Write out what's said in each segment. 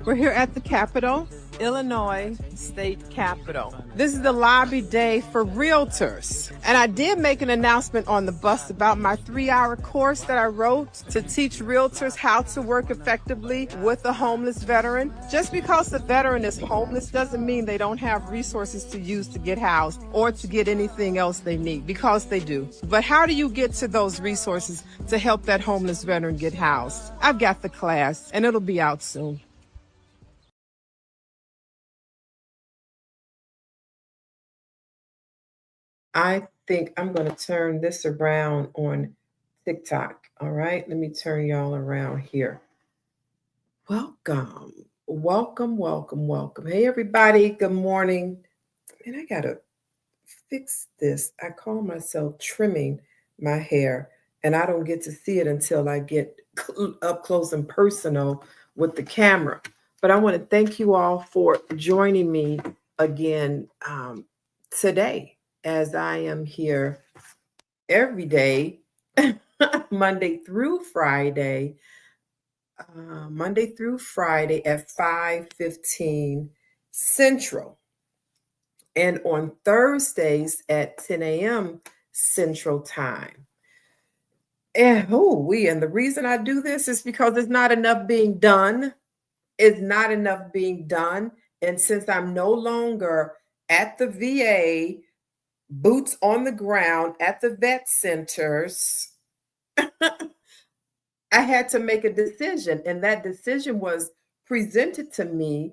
We're here at the Capitol, Illinois State Capitol. This is the lobby day for Realtors. And I did make an announcement on the bus about my 3-hour course that I wrote to teach Realtors how to work effectively with a homeless veteran. Just because the veteran is homeless doesn't mean they don't have resources to use to get housed or to get anything else they need, because they do. But how do you get to those resources to help that homeless veteran get housed? I've got the class, and it'll be out soon. I think I'm going to turn this around on TikTok. All right, let me turn y'all around here. Welcome, welcome, welcome, welcome. Hey, everybody, good morning. And I got to fix this. I call myself trimming my hair, and I don't get to see it until I get up close and personal with the camera. But I want to thank you all for joining me again today, as I am here every day, Monday through Friday, at 5:15 Central, and on Thursdays at 10 a.m. Central Time. And the reason I do this is because there's not enough being done. It's not enough being done. And since I'm no longer at the VA, boots on the ground at the vet centers, I had to make a decision. And that decision was presented to me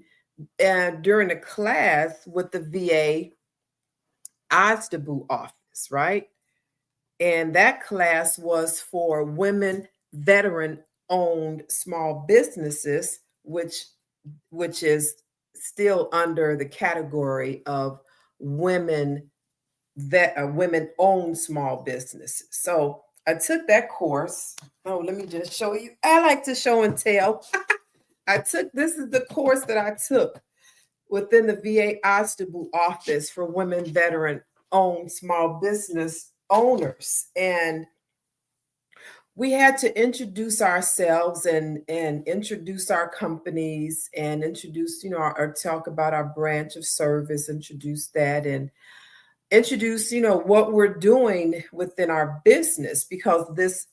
during a class with the VA OSDBU office, right? And that class was for women veteran-owned small businesses, which is still under the category of women-owned small businesses. So I took that course. Oh, let me just show you. I like to show and tell. This is the course that I took within the VA OSDBU office for women veteran-owned small business owners. And we had to introduce ourselves and introduce our companies and introduce, or talk about our branch of service, introduce that, and introduce, what we're doing within our business, because this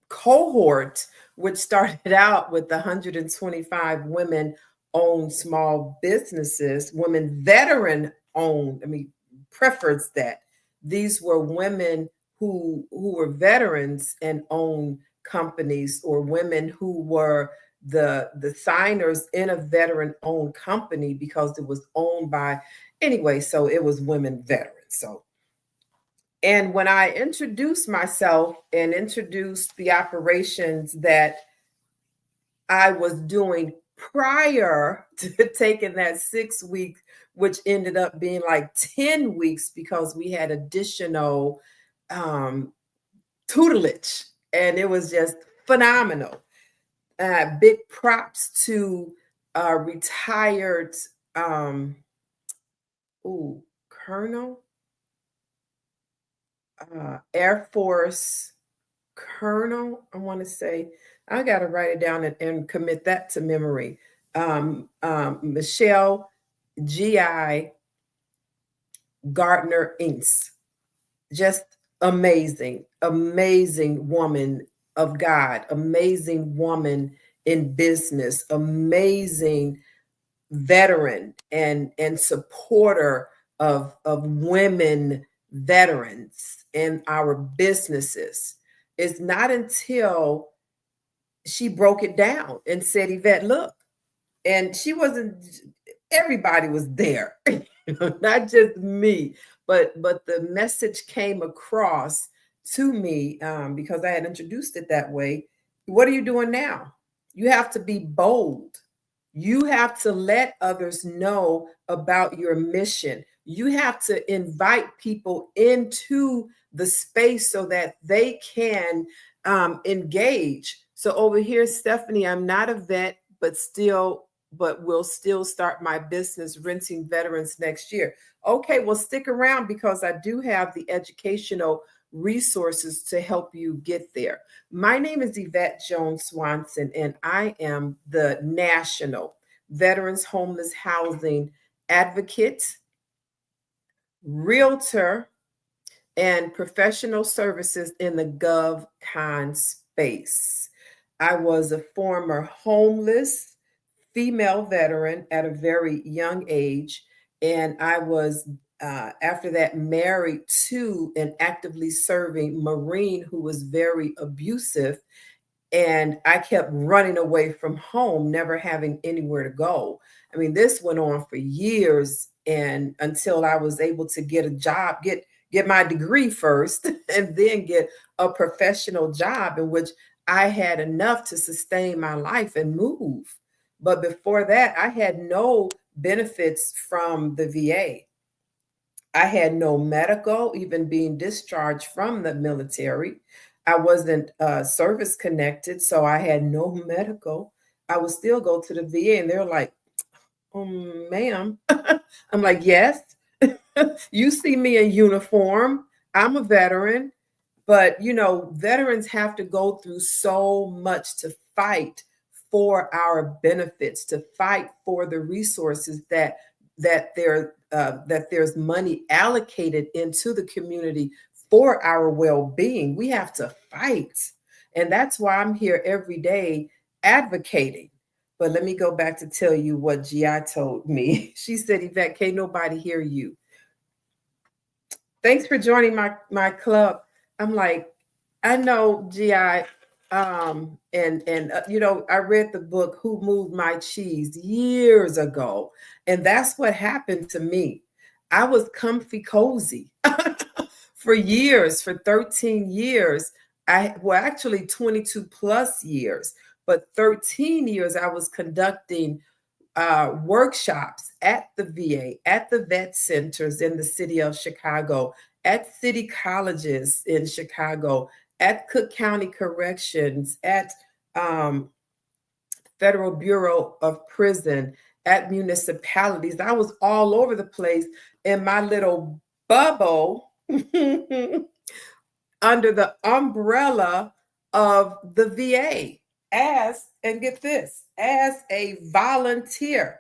cohort, which started out with 125 women-owned small businesses, women veteran-owned, preference that these were women who were veterans and owned companies, or women who were the signers in a veteran-owned company because it was owned by, anyway, so it was women veterans. So, and when I introduced myself and introduced the operations that I was doing prior to taking that 6 weeks, which ended up being like 10 weeks because we had additional tutelage, and it was just phenomenal. Big props to retired Colonel, Air Force Colonel, I want to say. I got to write it down and commit that to memory. Michelle G.I. Gardner Inks. Just amazing, amazing woman of God, amazing woman in business, amazing veteran and supporter of women veterans in our businesses. It's not until she broke it down and said, Yvette, look, and she wasn't, everybody was there, not just me, but the message came across to me because I had introduced it that way. What are you doing now? You have to be bold. You have to let others know about your mission. You have to invite people into the space so that they can engage. So over here, Stephanie, I'm not a vet, but will still start my business renting veterans next year. Okay, well, stick around because I do have the educational resources to help you get there. My name is Yvette Jones Swanson, and I am the National Veterans Homeless Housing Advocate, Realtor, and professional services in the GovCon space. I was a former homeless female veteran at a very young age, and I was, after that, married to an actively serving Marine who was very abusive, and I kept running away from home, never having anywhere to go. I mean, this went on for years, and until I was able to get a job, get my degree first, and then get a professional job in which I had enough to sustain my life and move. But before that, I had no benefits from the VA. I had no medical, even being discharged from the military. I wasn't service connected, so I had no medical. I would still go to the VA, and they're like, ma'am. I'm like, yes. You see me in uniform. I'm a veteran. But, veterans have to go through so much to fight for our benefits, to fight for the resources that there's money allocated into the community for our well-being. We have to fight. And that's why I'm here every day advocating. But let me go back to tell you what GI told me. She said, Yvette, can't nobody hear you. Thanks for joining my club. I'm like, I know, GI. I read the book Who Moved My Cheese years ago, and that's what happened to me. I was comfy cozy for years, for 13 years. Actually 22 plus years, but 13 years I was conducting workshops at the VA, at the vet centers in the city of Chicago, at city colleges in Chicago, at Cook County Corrections, at Federal Bureau of Prison, at municipalities. I was all over the place in my little bubble under the umbrella of the VA and get this, as a volunteer.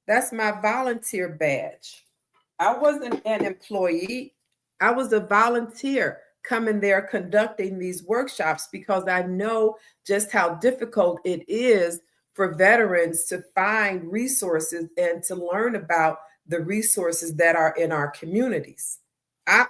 That's my volunteer badge. I wasn't an employee. I was a volunteer coming there conducting these workshops because I know just how difficult it is for veterans to find resources and to learn about the resources that are in our communities. I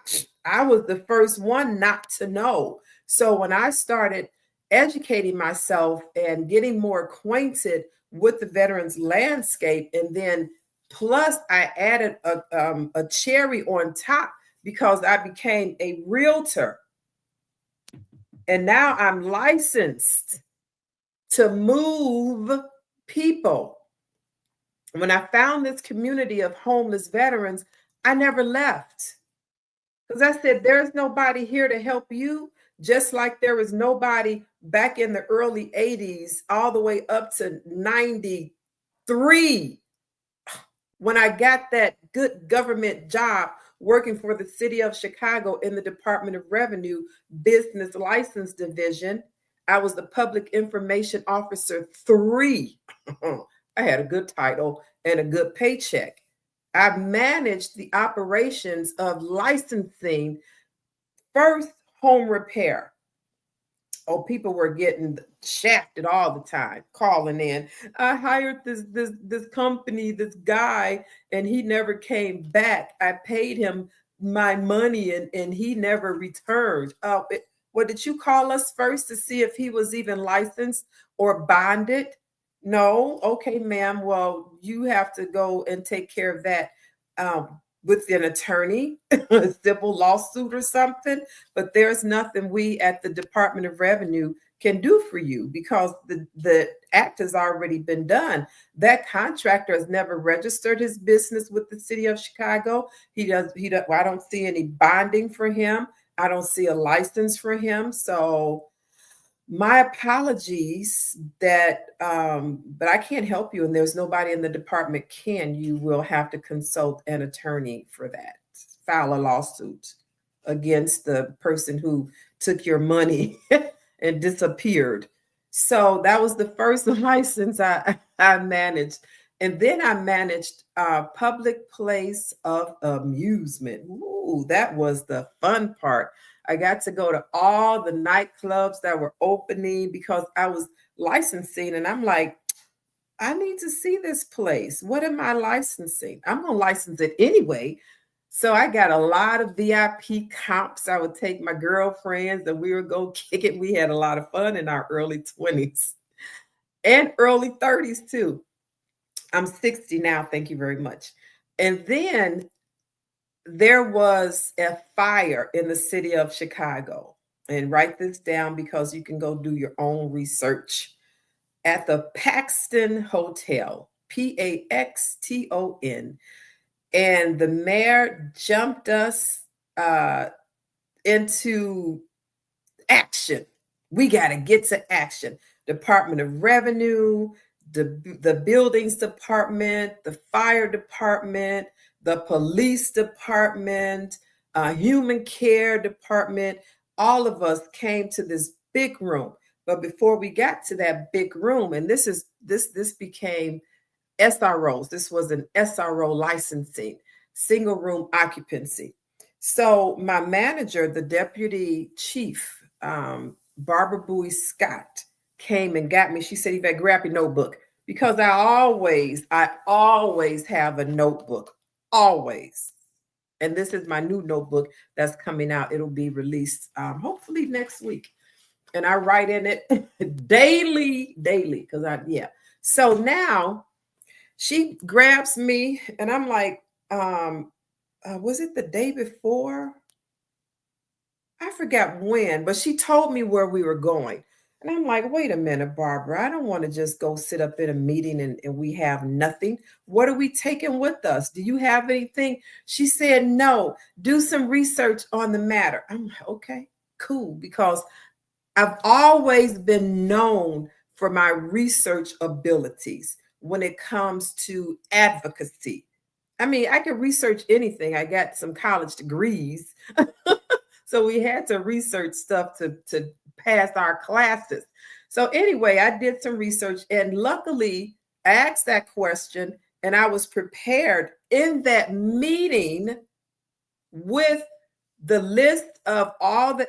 was the first one not to know. So when I started educating myself and getting more acquainted with the veterans landscape, and then plus I added a cherry on top because I became a realtor. And now I'm licensed to move people. When I found this community of homeless veterans, I never left. Because I said, there's nobody here to help you, just like there was nobody back in the early 80s, all the way up to 93, when I got that good government job working for the city of Chicago in the Department of Revenue Business License Division. I was the Public Information Officer 3. I had a good title and a good paycheck. I managed the operations of licensing first home repair. Oh, people were getting shafted all the time, calling in. I hired this company, this guy, and he never came back. I paid him my money and he never returned. Well, did you call us first to see if he was even licensed or bonded? No. Okay, ma'am. Well, you have to go and take care of that with an attorney, a civil lawsuit or something. But there's nothing we at the Department of Revenue can do for you because the act has already been done. That contractor has never registered his business with the city of Chicago. Well, I don't see any bonding for him. I don't see a license for him. So my apologies but I can't help you, and there's nobody in the department can. You will have to consult an attorney for that. File a lawsuit. against the person who took your money and disappeared. So that was the first license I managed. And then I managed public place of amusement. Ooh, that was the fun part. I got to go to all the nightclubs that were opening because I was licensing, and I'm like, I need to see this place. What am I licensing? I'm going to license it anyway. So I got a lot of VIP comps. I would take my girlfriends and we would go kick it. We had a lot of fun in our early 20s and early 30s too. I'm 60 now. Thank you very much. And then there was a fire in the city of Chicago. And write this down because you can go do your own research. At the Paxton Hotel, Paxton. And the mayor jumped us into action. We got to get to action. Department of Revenue, the buildings department, the fire department, the police department, human care department. All of us came to this big room. But before we got to that big room, and this became SROs. This was an SRO licensing, single room occupancy. So my manager, the deputy chief, Barbara Bowie Scott, came and got me. She said, "Yvette, grab your notebook," because I always have a notebook, always. And this is my new notebook that's coming out. It'll be released hopefully next week. And I write in it daily, because So now she grabs me and I'm like, was it the day before? I forgot when, but she told me where we were going. And I'm like, wait a minute, Barbara, I don't want to just go sit up in a meeting and we have nothing. What are we taking with us? Do you have anything? She said, no, do some research on the matter. I'm like, okay, cool, because I've always been known for my research abilities when it comes to advocacy. I mean, I can research anything. I got some college degrees. So we had to research stuff to pass our classes. So anyway, I did some research, and luckily I asked that question and I was prepared in that meeting with the list of all the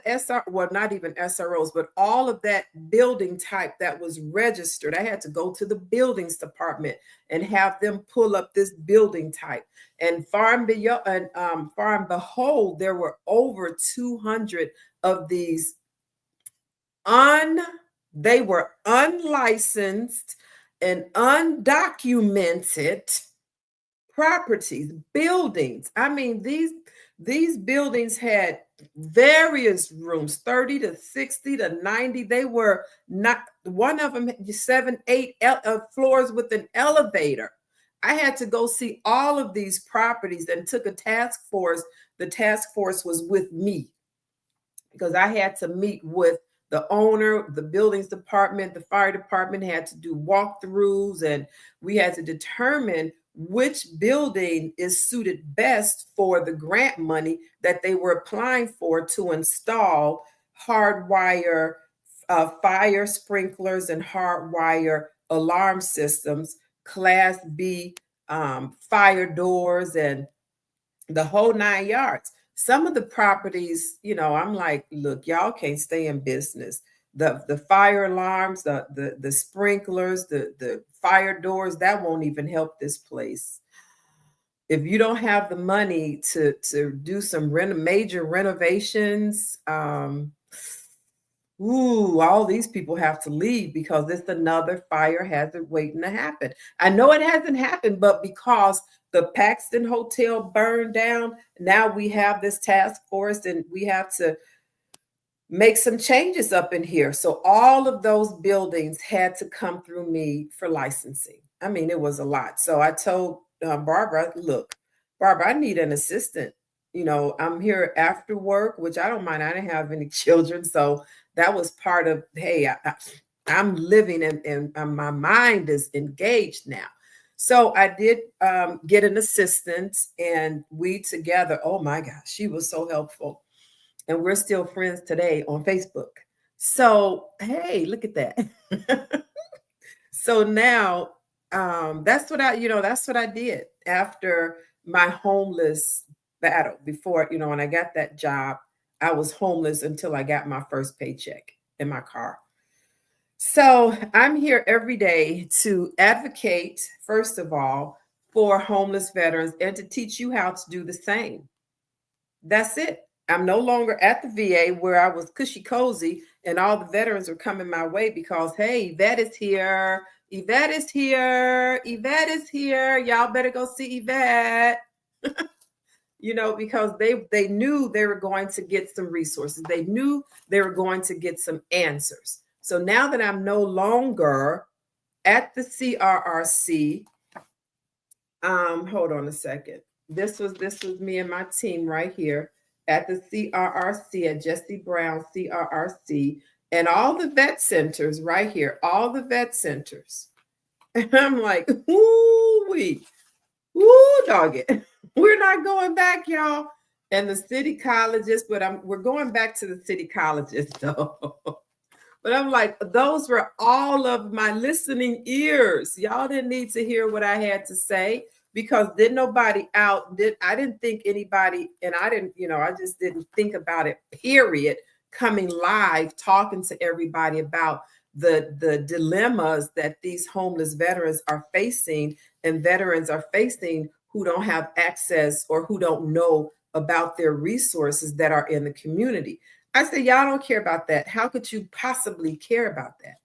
not even SROs, but all of that building type that was registered. I had to go to the buildings department and have them pull up this building type. And far and behold, there were over 200 of these they were unlicensed and undocumented properties, buildings. I mean, these buildings had various rooms, 30 to 60 to 90. They were not, one of them had 7, 8 floors with an elevator. I had to go see all of these properties and took a task force. The task force was with me because I had to meet with the owner, the buildings department, the fire department, had to do walkthroughs, and we had to determine which building is suited best for the grant money that they were applying for to install hardwire fire sprinklers and hardwire alarm systems, Class B fire doors, and the whole 9 yards. Some of the properties, I'm like, look, y'all can't stay in business. The fire alarms, the sprinklers, the fire doors, that won't even help this place. If you don't have the money to do some major renovations, all these people have to leave because it's another fire hazard waiting to happen. I know it hasn't happened, but because the Paxton Hotel burned down, now we have this task force and we have to make some changes up in here. So all of those buildings had to come through me for licensing. I mean, it was a lot. So I told Barbara, look, Barbara, I need an assistant. I'm here after work, which I don't mind. I didn't have any children. So that was part of, hey, I'm living and my mind is engaged now. So I did get an assistant, and we together, oh my gosh, she was so helpful. and we're still friends today on Facebook. So, hey, look at that. So now, that's what that's what I did after my homeless battle. Before, when I got that job, I was homeless until I got my first paycheck in my car. So I'm here every day to advocate, first of all, for homeless veterans and to teach you how to do the same. That's it. I'm no longer at the VA where I was cushy cozy and all the veterans were coming my way because, hey, Yvette is here. Yvette is here. Yvette is here. Y'all better go see Yvette. Because they knew they were going to get some resources. They knew they were going to get some answers. So now that I'm no longer at the CRRC, hold on a second. This was me and my team right here at the CRRC, at Jesse Brown CRRC, and all the vet centers right here, all the vet centers. And I'm like, ooh, dog it. We're not going back, y'all. And the city colleges, but we're going back to the city colleges though. But I'm like, those were all of my listening ears. Y'all didn't need to hear what I had to say because I didn't think anybody, and I didn't, I just didn't think about it, period, coming live, talking to everybody about the dilemmas that these homeless veterans are facing, and veterans are facing who don't have access or who don't know about their resources that are in the community. I said, y'all don't care about that. How could you possibly care about that?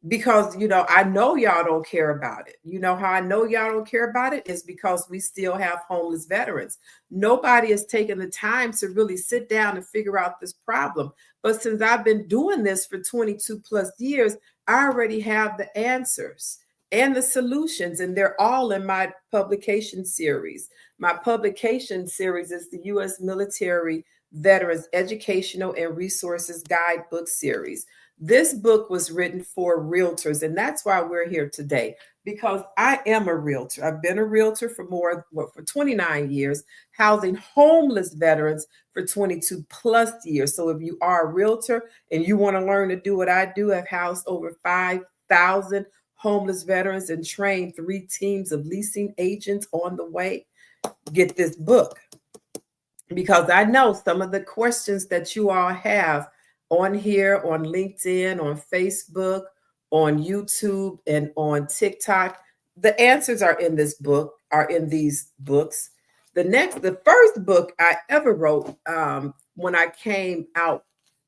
Because, I know y'all don't care about it. You know how I know y'all don't care about it is because we still have homeless veterans. Nobody has taken the time to really sit down and figure out this problem. But since I've been doing this for 22 plus years, I already have the answers and the solutions, and they're all in my publication series. My publication series is the U.S. Military Veterans Educational and Resources Guidebook Series. This book was written for realtors, and that's why we're here today, because I am a realtor. I've been a realtor for for 29 years, housing homeless veterans for 22 plus years. So if you are a realtor and you want to learn to do what I do, I've housed over 5,000 homeless veterans and trained 3 teams of leasing agents on the way. Get this book, because I know some of the questions that you all have on here, on LinkedIn, on Facebook, on YouTube, and on TikTok. The answers are in this book, are in these books. The first book I ever wrote when I came out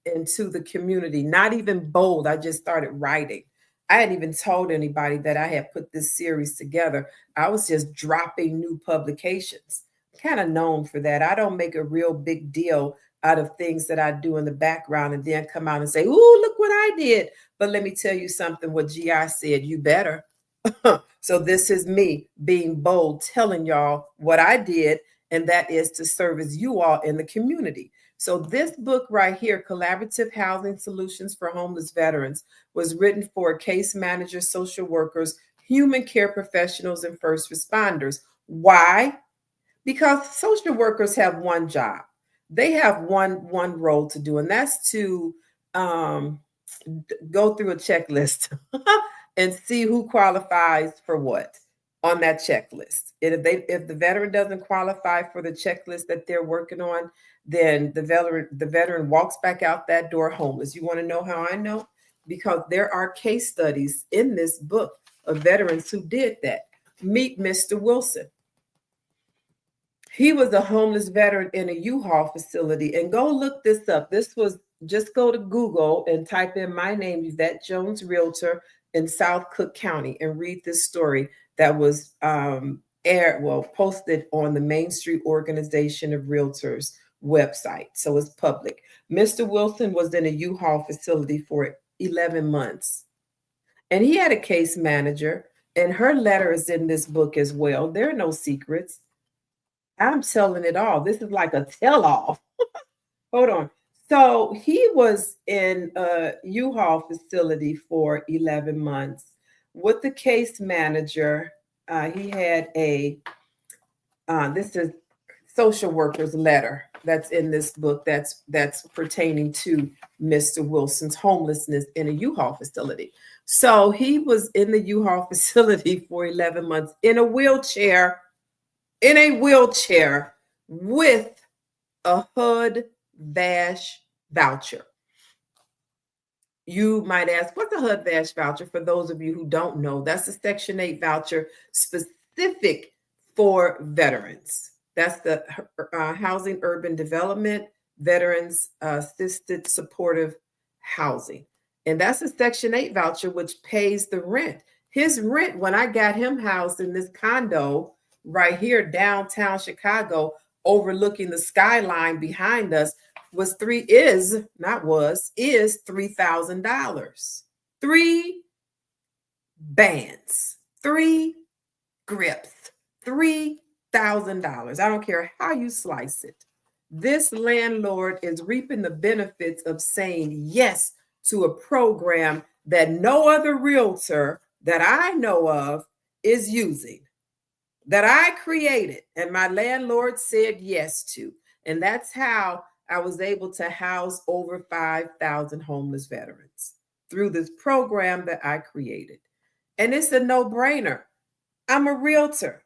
into the community, not even bold, I just started writing. I hadn't even told anybody that I had put this series together. I was just dropping new publications. Kind of known for that. I don't make a real big deal out of things that I do in the background and then come out and say, "Ooh, look what I did." But let me tell you something, what GI said, you better. So this is me being bold, telling y'all what I did, and that is to service you all in the community. So this book right here, Collaborative Housing Solutions for Homeless Veterans, was written for case managers, social workers, human care professionals, and first responders. Why? Because social workers have one job. They have one role to do, and that's to go through a checklist and see who qualifies for what on that checklist. And if the veteran doesn't qualify for the checklist that they're working on, then the veteran walks back out that door homeless. You want to know how I know? Because there are case studies in this book of veterans who did that. Meet Mr. Wilson. He was a homeless veteran in a U-Haul facility. And go look this up. Just go to Google and type in my name, Yvette Jones, Realtor in South Cook County, and read this story that was posted on the Main Street Organization of Realtors website. So it's public. Mr. Wilson was in a U-Haul facility for 11 months. And he had a case manager, and her letter is in this book as well. There are no secrets. I'm telling it all. This is like a tell-all. Hold on. So he was in a U-Haul facility for 11 months with the case manager. He had this is social worker's letter. that's in this book that's pertaining to Mr. Wilson's homelessness in a U-Haul facility. So he was in the U-Haul facility for 11 months in a wheelchair with a HUD VASH voucher. You might ask, what's a HUD VASH voucher? For those of you who don't know, that's a Section 8 voucher specific for veterans. That's the Housing Urban Development Veterans Assisted Supportive Housing. And that's a Section 8 voucher, which pays the rent. His rent, when I got him housed in this condo right here, downtown Chicago, overlooking the skyline behind us, is $3,000. 3 bands, 3 grips, $3,000. I don't care how you slice it. This landlord is reaping the benefits of saying yes to a program that no other realtor that I know of is using, that I created and my landlord said yes to. And that's how I was able to house over 5,000 homeless veterans through this program that I created. And it's a no-brainer. I'm a realtor.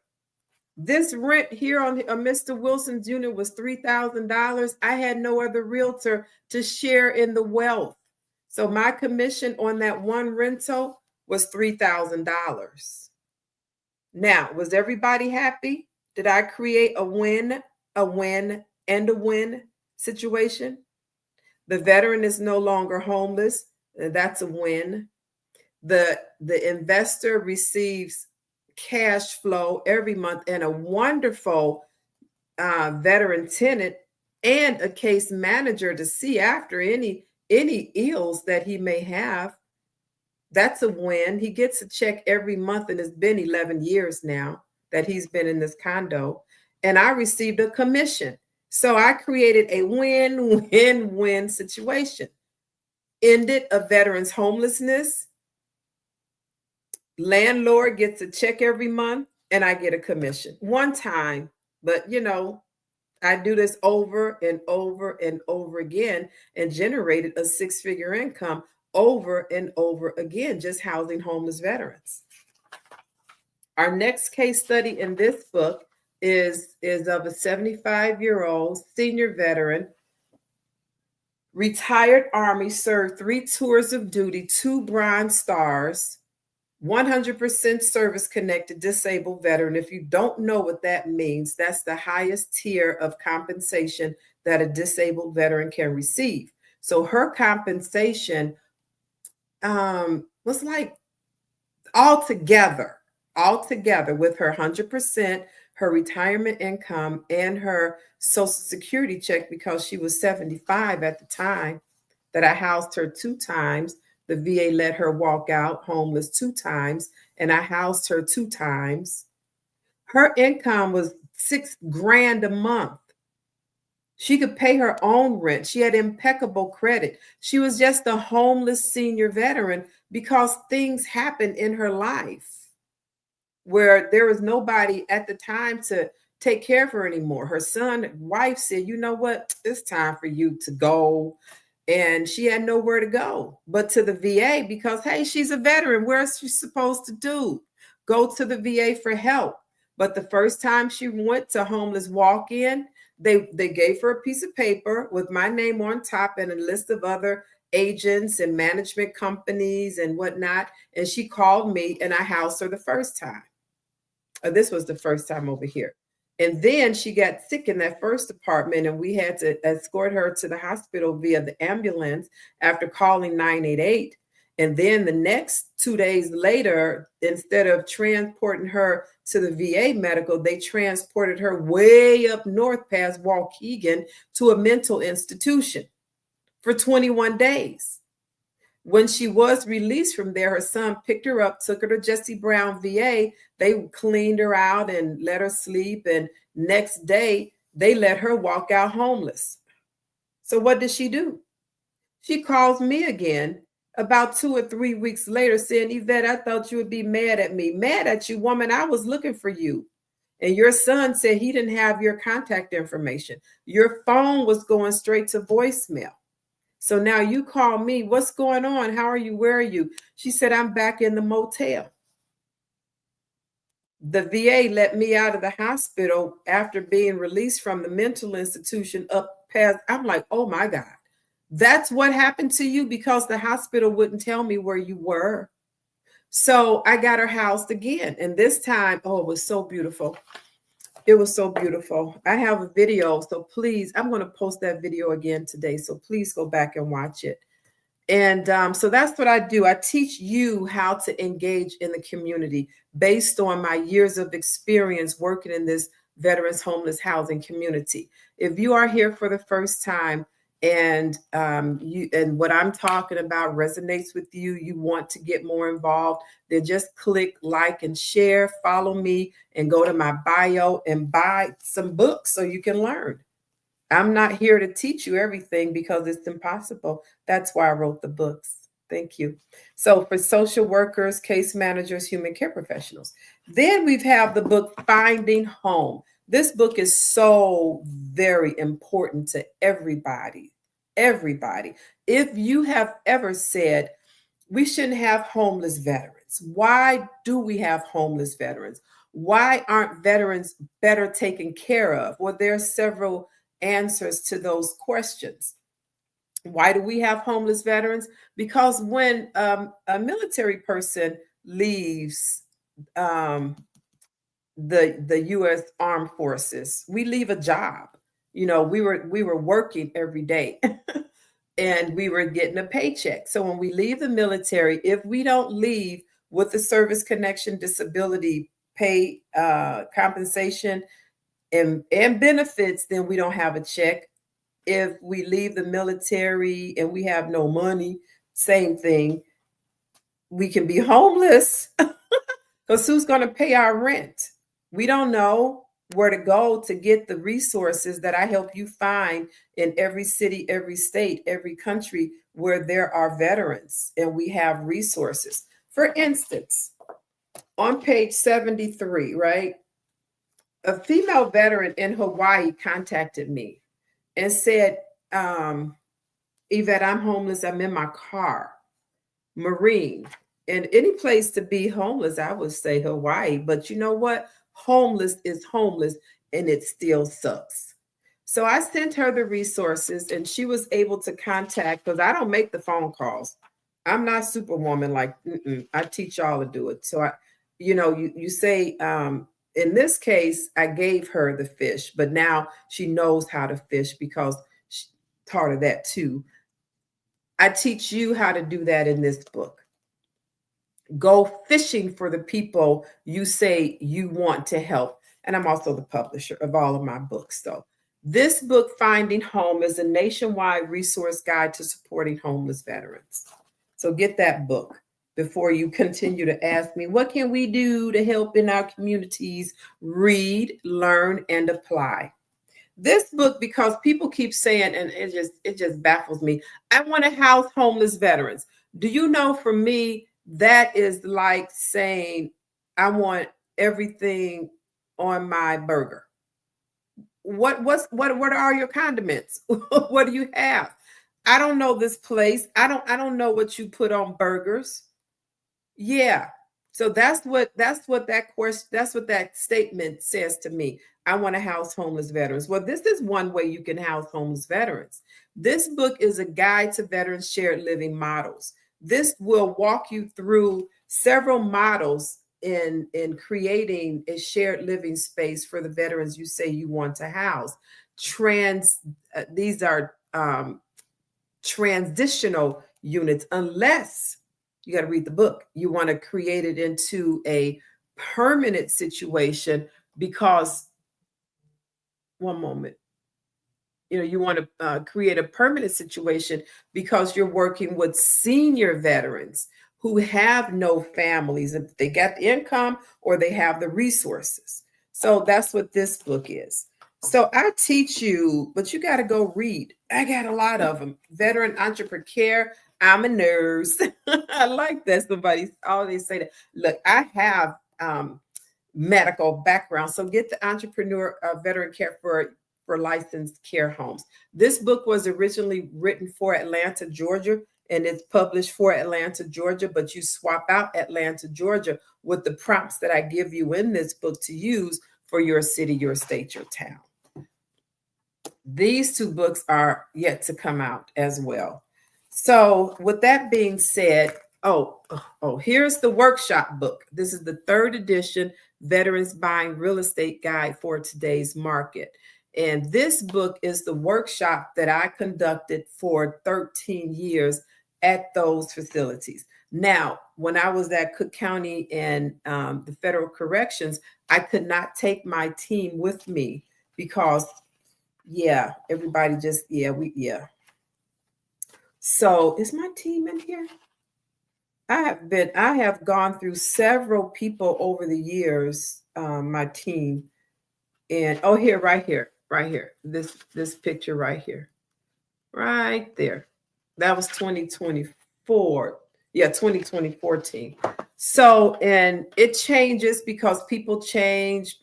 This rent here on Mr. Wilson's unit was $3,000. I had no other realtor to share in the wealth. So my commission on that one rental was $3,000. Now, was everybody happy? Did I create a win, and a win situation? The veteran is no longer homeless. That's a win. The investor receives cash flow every month and a wonderful veteran tenant and a case manager to see after any ills that he may have. That's a win. He gets a check every month, and it's been 11 years now that he's been in this condo, and I received a commission. So I created a win-win-win situation. Ended a veteran's homelessness. Landlord gets a check every month, and I get a commission one time. But, I do this over and over and over again and generated a 6-figure income over and over again, just housing homeless veterans. Our next case study in this book is of a 75-year-old senior veteran, retired Army, served 3 tours of duty, 2 Bronze Stars, 100% service-connected disabled veteran. If you don't know what that means, that's the highest tier of compensation that a disabled veteran can receive. So her compensation was like altogether with her 100%, her retirement income, and her Social Security check, because she was 75 at the time that I housed her 2 times. The VA let her walk out homeless 2 times, and I housed her 2 times. Her income was $6,000 a month. She could pay her own rent. She had impeccable credit. She was just a homeless senior veteran because things happened in her life where there was nobody at the time to take care of her anymore. Her wife said, you know what, it's time for you to go. And she had nowhere to go but to the VA because, hey, she's a veteran. Where is she supposed to do? Go to the VA for help. But the first time she went to homeless walk-in, they gave her a piece of paper with my name on top and a list of other agents and management companies and whatnot. And she called me and I housed her the first time. This was the first time over here. And then she got sick in that first apartment, and we had to escort her to the hospital via the ambulance after calling 988. And then the next 2 days later, instead of transporting her to the VA medical, they transported her way up north past Waukegan to a mental institution for 21 days. When she was released from there, her son picked her up, took her to Jesse Brown VA. They cleaned her out and let her sleep. And next day, they let her walk out homeless. So what did she do? She calls me again about 2 or 3 weeks later saying, Yvette, I thought you would be mad at me. Mad at you, woman. I was looking for you. and your son said he didn't have your contact information. Your phone was going straight to voicemail. So now you call me, what's going on? How are you? Where are you? She said, I'm back in the motel. The VA let me out of the hospital after being released from the mental institution up past. I'm like, oh my God, that's what happened to you because the hospital wouldn't tell me where you were. So I got her housed again. And this time, oh, it was so beautiful. It was so beautiful. I have a video. So please, I'm going to post that video again today. So please go back and watch it. And so that's what I do. I teach you how to engage in the community based on my years of experience working in this veterans homeless housing community. If you are here for the first time and what I'm talking about resonates with you, you want to get more involved, then just click like and share, follow me, and go to my bio and buy some books so you can learn. I'm not here to teach you everything because it's impossible. That's why I wrote the books. Thank you. So for social workers, case managers, human care professionals. Then we have the book Finding Home. This book is so very important to everybody. Everybody. If you have ever said, we shouldn't have homeless veterans. Why do we have homeless veterans? Why aren't veterans better taken care of? Well, there are several answers to those questions. Why do we have homeless veterans? Because when a military person leaves the U.S. Armed Forces, we leave a job. You know, we were working every day. And we were getting a paycheck. So when we leave the military, if we don't leave with the service connection disability pay compensation and benefits, then we don't have a check. If we leave the military and we have no money, same thing. We can be homeless because who's going to pay our rent? We don't know where to go to get the resources that I help you find in every city, every state, every country where there are veterans and we have resources. For instance, on page 73, right? A female veteran in Hawaii contacted me and said, Yvette, I'm homeless. I'm in my car. Marine. And any place to be homeless, I would say Hawaii. But you know what? Homeless is homeless and it still sucks. So I sent her the resources and she was able to contact, because I don't make the phone calls. I'm not superwoman like, I teach y'all to do it. So you say, in this case, I gave her the fish, but now she knows how to fish because she taught her that too. I teach you how to do that in this book. Go fishing for the people you say you want to help. And I'm also the publisher of all of my books. So this book, Finding Home, is a nationwide resource guide to supporting homeless veterans. So get that book before you continue to ask me, what can we do to help in our communities? Read, learn, and apply. This book, because people keep saying, and it just baffles me, I want to house homeless veterans. Do you know, for me, that is like saying I want everything on my burger. What are your condiments? What do you have? I don't know this place. I don't know what you put on burgers. Yeah. So that's what that statement says to me. I want to house homeless veterans. Well, this is one way you can house homeless veterans. This book is a guide to veterans shared living models. This will walk you through several models in creating a shared living space for the veterans you say you want to house. These are transitional units, unless you got to read the book. You want to create it into a permanent situation because, one moment, you want to create a permanent situation because you're working with senior veterans who have no families, and they got the income or they have the resources. So that's what this book is. So I teach you, but you got to go read. I got a lot of them. Veteran entrepreneur. I'm a nurse. I like that. Somebody always say that. Look, I have medical background. So get the entrepreneur veteran care for licensed care homes. This book was originally written for Atlanta, Georgia, and it's published for Atlanta, Georgia, but you swap out Atlanta, Georgia with the prompts that I give you in this book to use for your city, your state, your town. These two books are yet to come out as well. So with that being said, here's the workshop book. This is the 3rd edition, Veterans Buying Real Estate Guide for Today's Market. And this book is the workshop that I conducted for 13 years at those facilities. Now, when I was at Cook County and the federal corrections, I could not take my team with me because, everybody just, So is my team in here? I have gone through several people over the years, my team, and right here, this picture right here, right there. That was 2024. Yeah, 2014. So, and it changes because people change,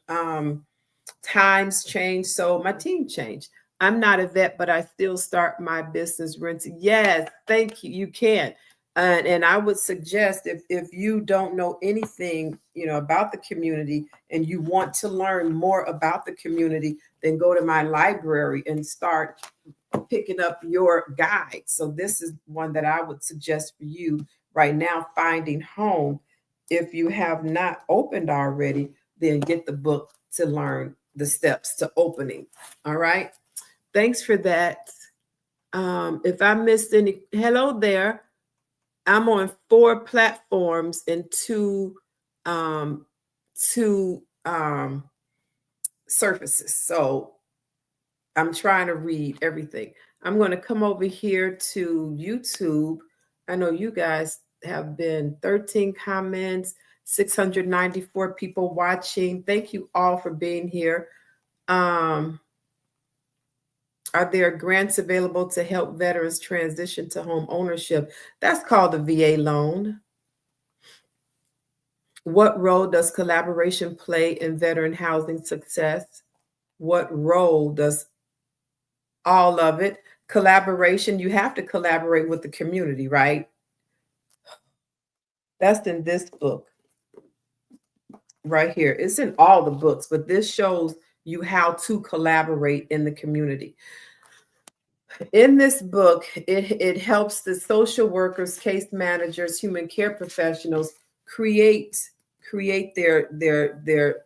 times change. So my team changed. I'm not a vet, but I still start my business renting. Yes, thank you. You can. And I would suggest if you don't know anything, about the community and you want to learn more about the community, then go to my library and start picking up your guide. So this is one that I would suggest for you right now, Finding Home. If you have not opened already, then get the book to learn the steps to opening. All right. Thanks for that. If I missed any, hello there. I'm on 4 platforms and two surfaces. So I'm trying to read everything. I'm going to come over here to YouTube. I know you guys have been 13 comments, 694 people watching. Thank you all for being here. Are there grants available to help veterans transition to home ownership? That's called the VA loan. What role does collaboration play in veteran housing success? What role does all of it? Collaboration, you have to collaborate with the community, right? That's in this book right here. It's in all the books, but this shows you how to collaborate in the community. In this book, it helps the social workers, case managers, human care professionals create their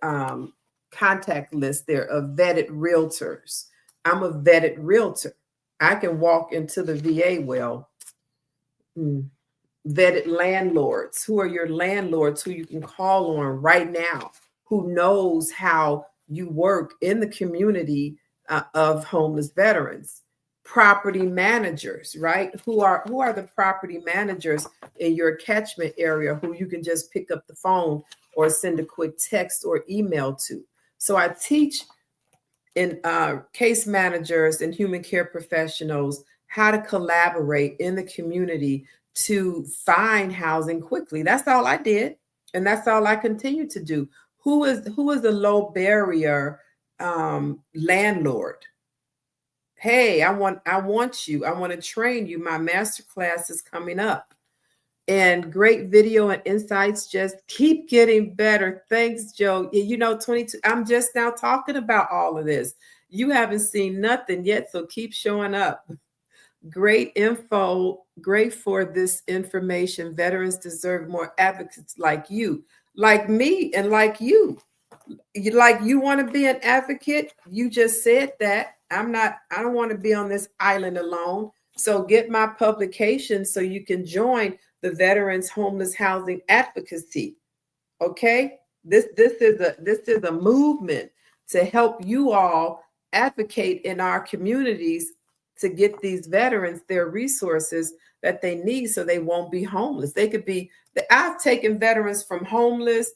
contact list. They're vetted realtors. I'm a vetted realtor. I can walk into the VA vetted landlords. Who are your landlords who you can call on right now? Who knows how you work in the community of homeless veterans? Property managers, right? Who are the property managers in your catchment area who you can just pick up the phone or send a quick text or email to? So I teach in case managers and human care professionals how to collaborate in the community to find housing quickly. That's all I did, and that's all I continue to do. Who is a low barrier landlord? Hey, I want you. I want to train you. My master class is coming up. And great video and insights. Just keep getting better. Thanks, Joe. 22. I'm just now talking about all of this. You haven't seen nothing yet, so keep showing up. Great info. Great for this information. Veterans deserve more advocates like you, like me, and like you. You want to be an advocate? You just said that. I don't want to be on this island alone. So get my publication so you can join the Veterans Homeless Housing Advocacy. Okay? This is a movement to help you all advocate in our communities to get these veterans their resources that they need so they won't be homeless. I've taken veterans from homeless,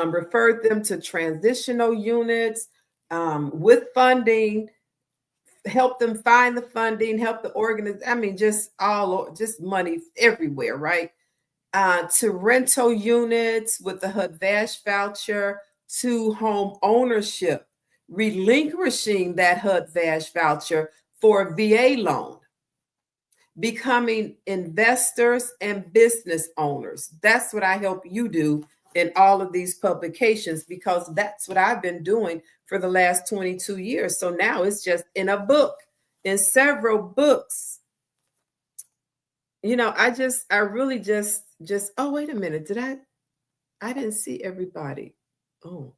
referred them to transitional units with funding, help them find the funding, help the organization. I mean, just money everywhere, right? to rental units with the HUD-VASH voucher, to home ownership, relinquishing that HUD-VASH voucher for a VA loan, becoming investors and business owners. That's what I help you do in all of these publications, because that's what I've been doing for the last 22 years. So now it's just in a book, in several books. You know, I really just, oh, wait a minute. I didn't see everybody. Oh,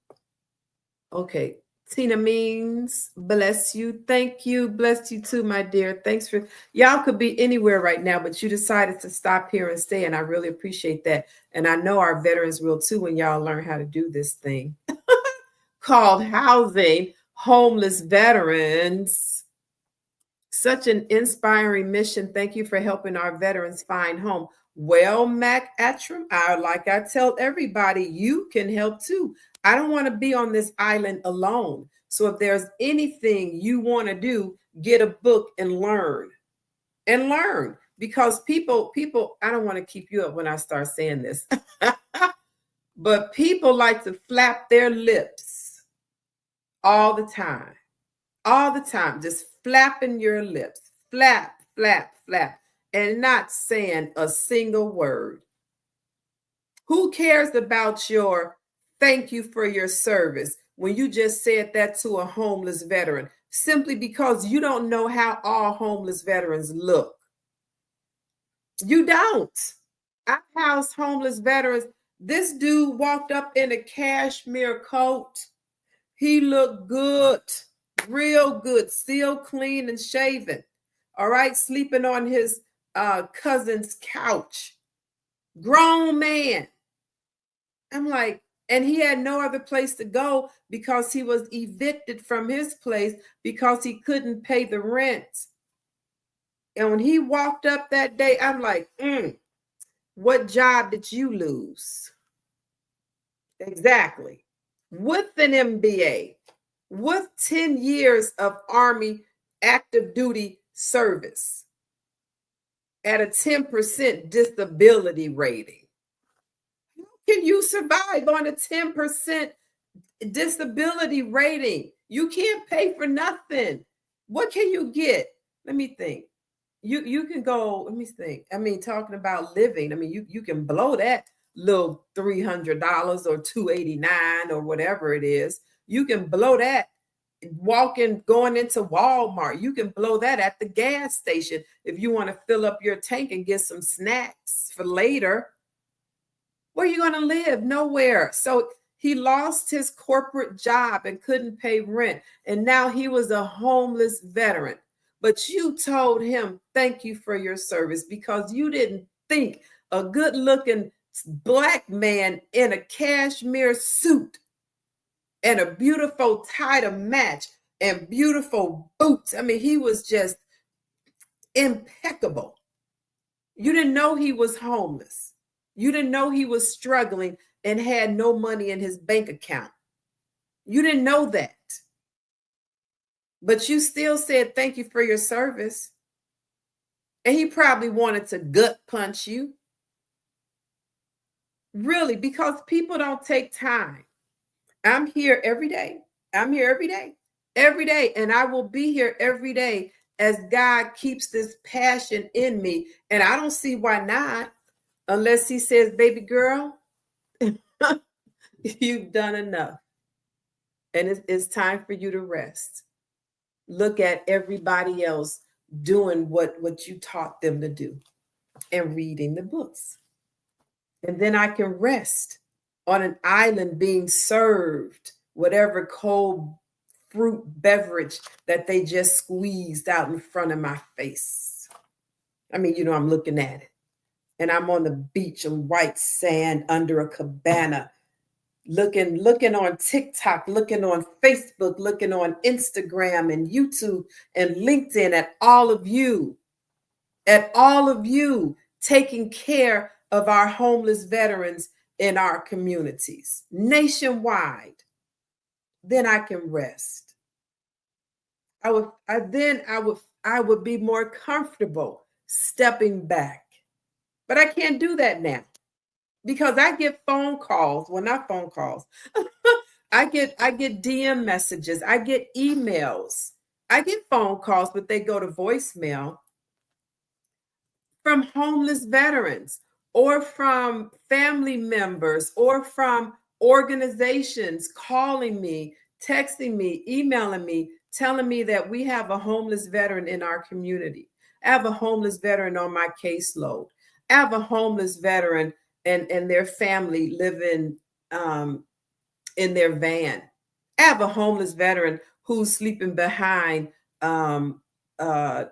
okay. Tina Means, bless you. Thank you. Bless you too, my dear. Thanks for, y'all could be anywhere right now, but you decided to stop here and stay. And I really appreciate that. And I know our veterans will too, when y'all learn how to do this thing called housing homeless veterans. Such an inspiring mission. Thank you for helping our veterans find home. Well, Mac Atram, like I tell everybody, you can help too. I don't want to be on this island alone. So if there's anything you want to do, get a book and learn. And learn. Because people, I don't want to keep you up when I start saying this. But people like to flap their lips all the time. All the time, just flapping your lips, flap, flap, flap, and not saying a single word. Who cares about your thank you for your service when you just said that to a homeless veteran, simply because you don't know how all homeless veterans look? You don't. I house homeless veterans. This dude walked up in a cashmere coat. He looked good. Real good, still clean and shaven. All right, sleeping on his cousin's couch. Grown man. I'm like, and he had no other place to go because he was evicted from his place because he couldn't pay the rent. And when he walked up that day, I'm like, what job did you lose? Exactly. With an MBA. With 10 years of Army active duty service at a 10% disability rating. How can you survive on a 10% disability rating? You can't pay for nothing. What can you get? Let me think. You can go, let me think. I mean, talking about living, I mean, you can blow that little $300 or $289 or whatever it is. You can blow that going into Walmart. You can blow that at the gas station if you want to fill up your tank and get some snacks for later. Where are you going to live? Nowhere. So he lost his corporate job and couldn't pay rent. And now he was a homeless veteran. But you told him, thank you for your service, because you didn't think a good looking Black man in a cashmere suit and a beautiful tie to match and beautiful boots. I mean, he was just impeccable. You didn't know he was homeless. You didn't know he was struggling and had no money in his bank account. You didn't know that. But you still said, thank you for your service. And he probably wanted to gut punch you. Really, because people don't take time. I'm here every day. I'm here every day. Every day. And I will be here every day as God keeps this passion in me. And I don't see why not, unless he says, baby girl, you've done enough. And it's time for you to rest. Look at everybody else doing what you taught them to do and reading the books. And then I can rest on an island being served whatever cold fruit beverage that they just squeezed out in front of my face. I mean, you know, I'm looking at it. And I'm on the beach in white sand under a cabana, looking on TikTok, looking on Facebook, looking on Instagram and YouTube and LinkedIn at all of you taking care of our homeless veterans in our communities nationwide. Then I can rest. I would be more comfortable stepping back. But I can't do that now. because I get phone calls. Well, not phone calls. I get DM messages. I get emails. I get phone calls, but they go to voicemail from homeless veterans or from family members or from organizations calling me, texting me, emailing me, telling me that we have a homeless veteran in our community. I have a homeless veteran on my caseload. I have a homeless veteran and their family living in their van. I have a homeless veteran who's sleeping behind um, uh,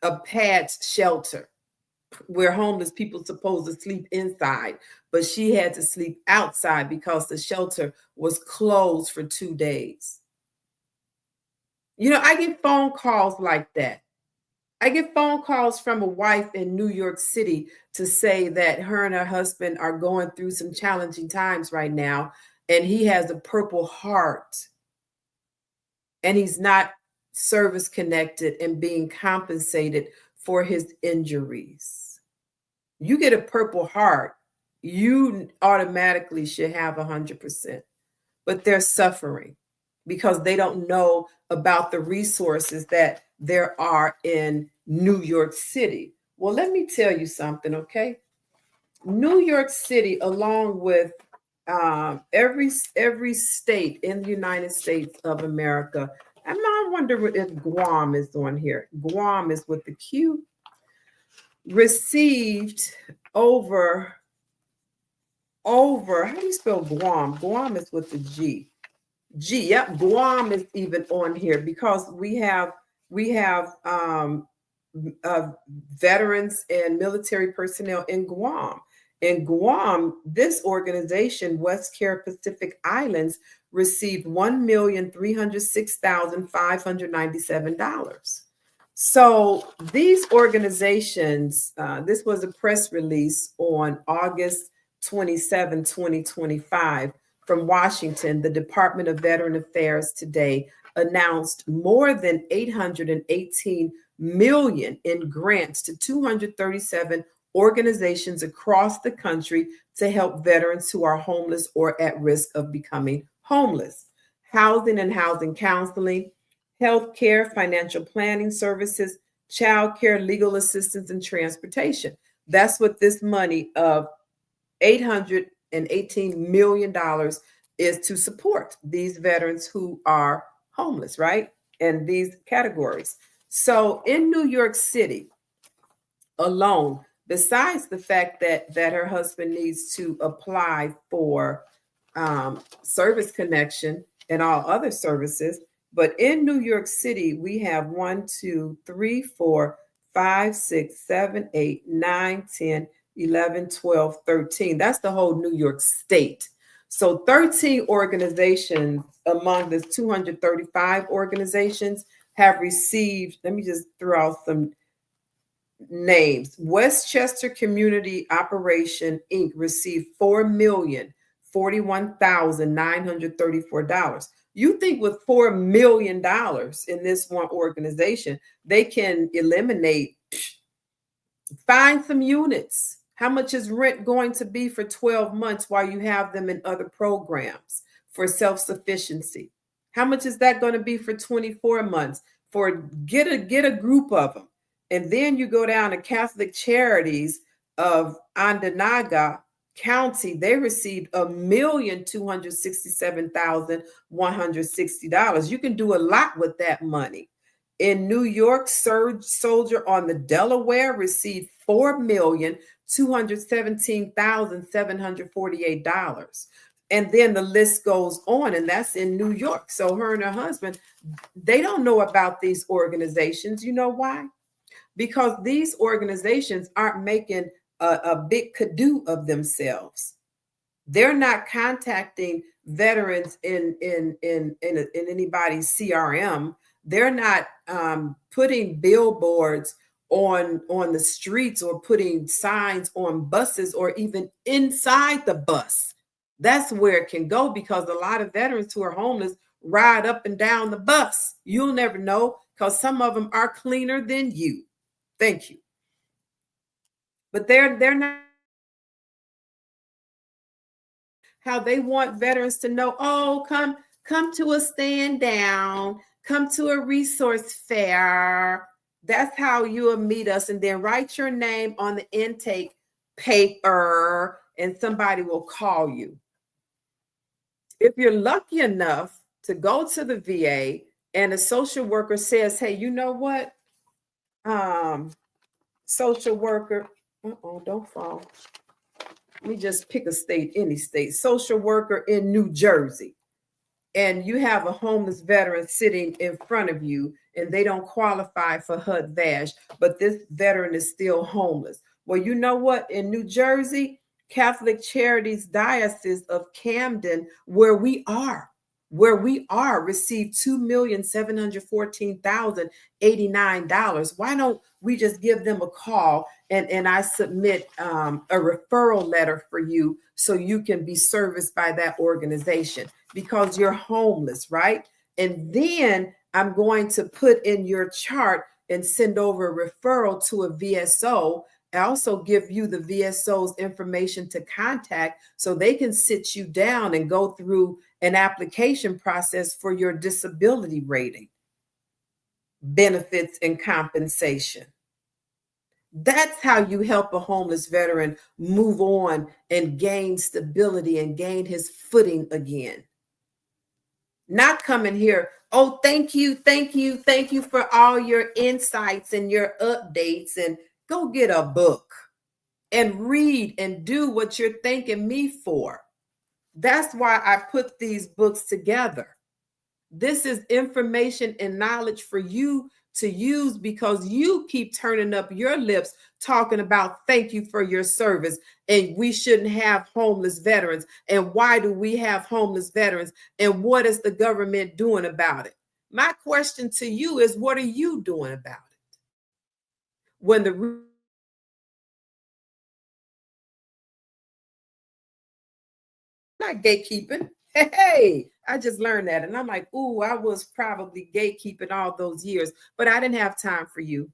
a pad shelter where homeless people supposed to sleep inside, but she had to sleep outside because the shelter was closed for 2 days. I get phone calls like that. I get phone calls from a wife in New York City to say that her and her husband are going through some challenging times right now, and he has a Purple Heart, and he's not service connected and being compensated for his injuries. You get a Purple Heart, you automatically should have 100%, but they're suffering because they don't know about the resources that there are in New York City. Well, let me tell you something, okay? New York City, along with every state in the United States of America, and I wonder if Guam is on here. Guam is with the Q. Received over how do you spell Guam? Guam is with the G. Yep, Guam is even on here because we have uh, veterans and military personnel in Guam. In Guam, this organization, West Care Pacific Islands, received $1,306,597. So these organizations, this was a press release on August 27, 2025 from Washington. The Department of Veteran Affairs today announced more than 818 million in grants to 237 organizations across the country to help veterans who are homeless or at risk of becoming homeless. Housing and housing counseling, healthcare, financial planning services, childcare, legal assistance, and transportation. That's what this money of $818 million is to support these veterans who are homeless, right? And these categories. So in New York City alone, besides the fact that her husband needs to apply for service connection and all other services, but in New York City, we have 1, 2, 3, 4, 5, 6, 7, 8, 9, 10, 11, 12, 13. That's the whole New York state. So 13 organizations among the 235 organizations have received, let me just throw out some names. Westchester Community Operation Inc. received $4,041,934. You think with $4 million in this one organization, they can eliminate, find some units. How much is rent going to be for 12 months while you have them in other programs for self-sufficiency? How much is that going to be for 24 months for get a group of them? And then you go down to Catholic Charities of Onondaga County. They received $1,267,160. You can do a lot with that money. In New York, Surge Soldier on the Delaware received $4,217,748. And then the list goes on, and that's in New York. So her and her husband, they don't know about these organizations. You know why? Because these organizations aren't making a big to-do of themselves. They're not contacting veterans in anybody's CRM. They're not putting billboards on the streets or putting signs on buses or even inside the bus. That's where it can go, because a lot of veterans who are homeless ride up and down the bus. You'll never know, because some of them are cleaner than you. Thank you. But they're not how they want veterans to know, oh, come to a stand down, come to a resource fair. That's how you'll meet us. And then write your name on the intake paper and somebody will call you. If you're lucky enough to go to the VA and a social worker says, hey, you know what? Social worker, don't fall. Let me just pick a state, any state. Social worker in New Jersey. And you have a homeless veteran sitting in front of you and they don't qualify for HUD-VASH, but this veteran is still homeless. Well, you know what? In New Jersey, Catholic Charities Diocese of Camden, where we are, received $2,714,089. Why don't we just give them a call and I submit a referral letter for you so you can be serviced by that organization because you're homeless, right? And then I'm going to put in your chart and send over a referral to a VSO. I also give you the VSO's information to contact so they can sit you down and go through an application process for your disability rating, benefits, and compensation. That's how you help a homeless veteran move on and gain stability and gain his footing again. Not coming here, oh, thank you for all your insights and your updates, and go get a book and read and do what you're thanking me for. That's why I put these books together. This is information and knowledge for you to use because you keep turning up your lips talking about thank you for your service and we shouldn't have homeless veterans. And why do we have homeless veterans? And what is the government doing about it? My question to you is, what are you doing about it? When the not gatekeeping. Hey, I just learned that. And I'm like, ooh, I was probably gatekeeping all those years, but I didn't have time for you.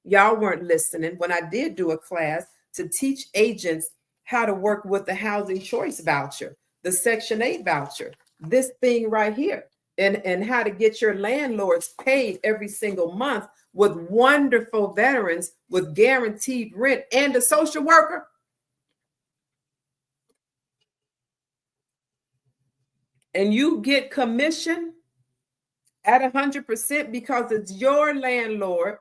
Y'all weren't listening when I did do a class to teach agents how to work with the housing choice voucher, the Section 8 voucher, this thing right here, and how to get your landlords paid every single month with wonderful veterans with guaranteed rent and a social worker. And you get commission at 100% because it's your landlord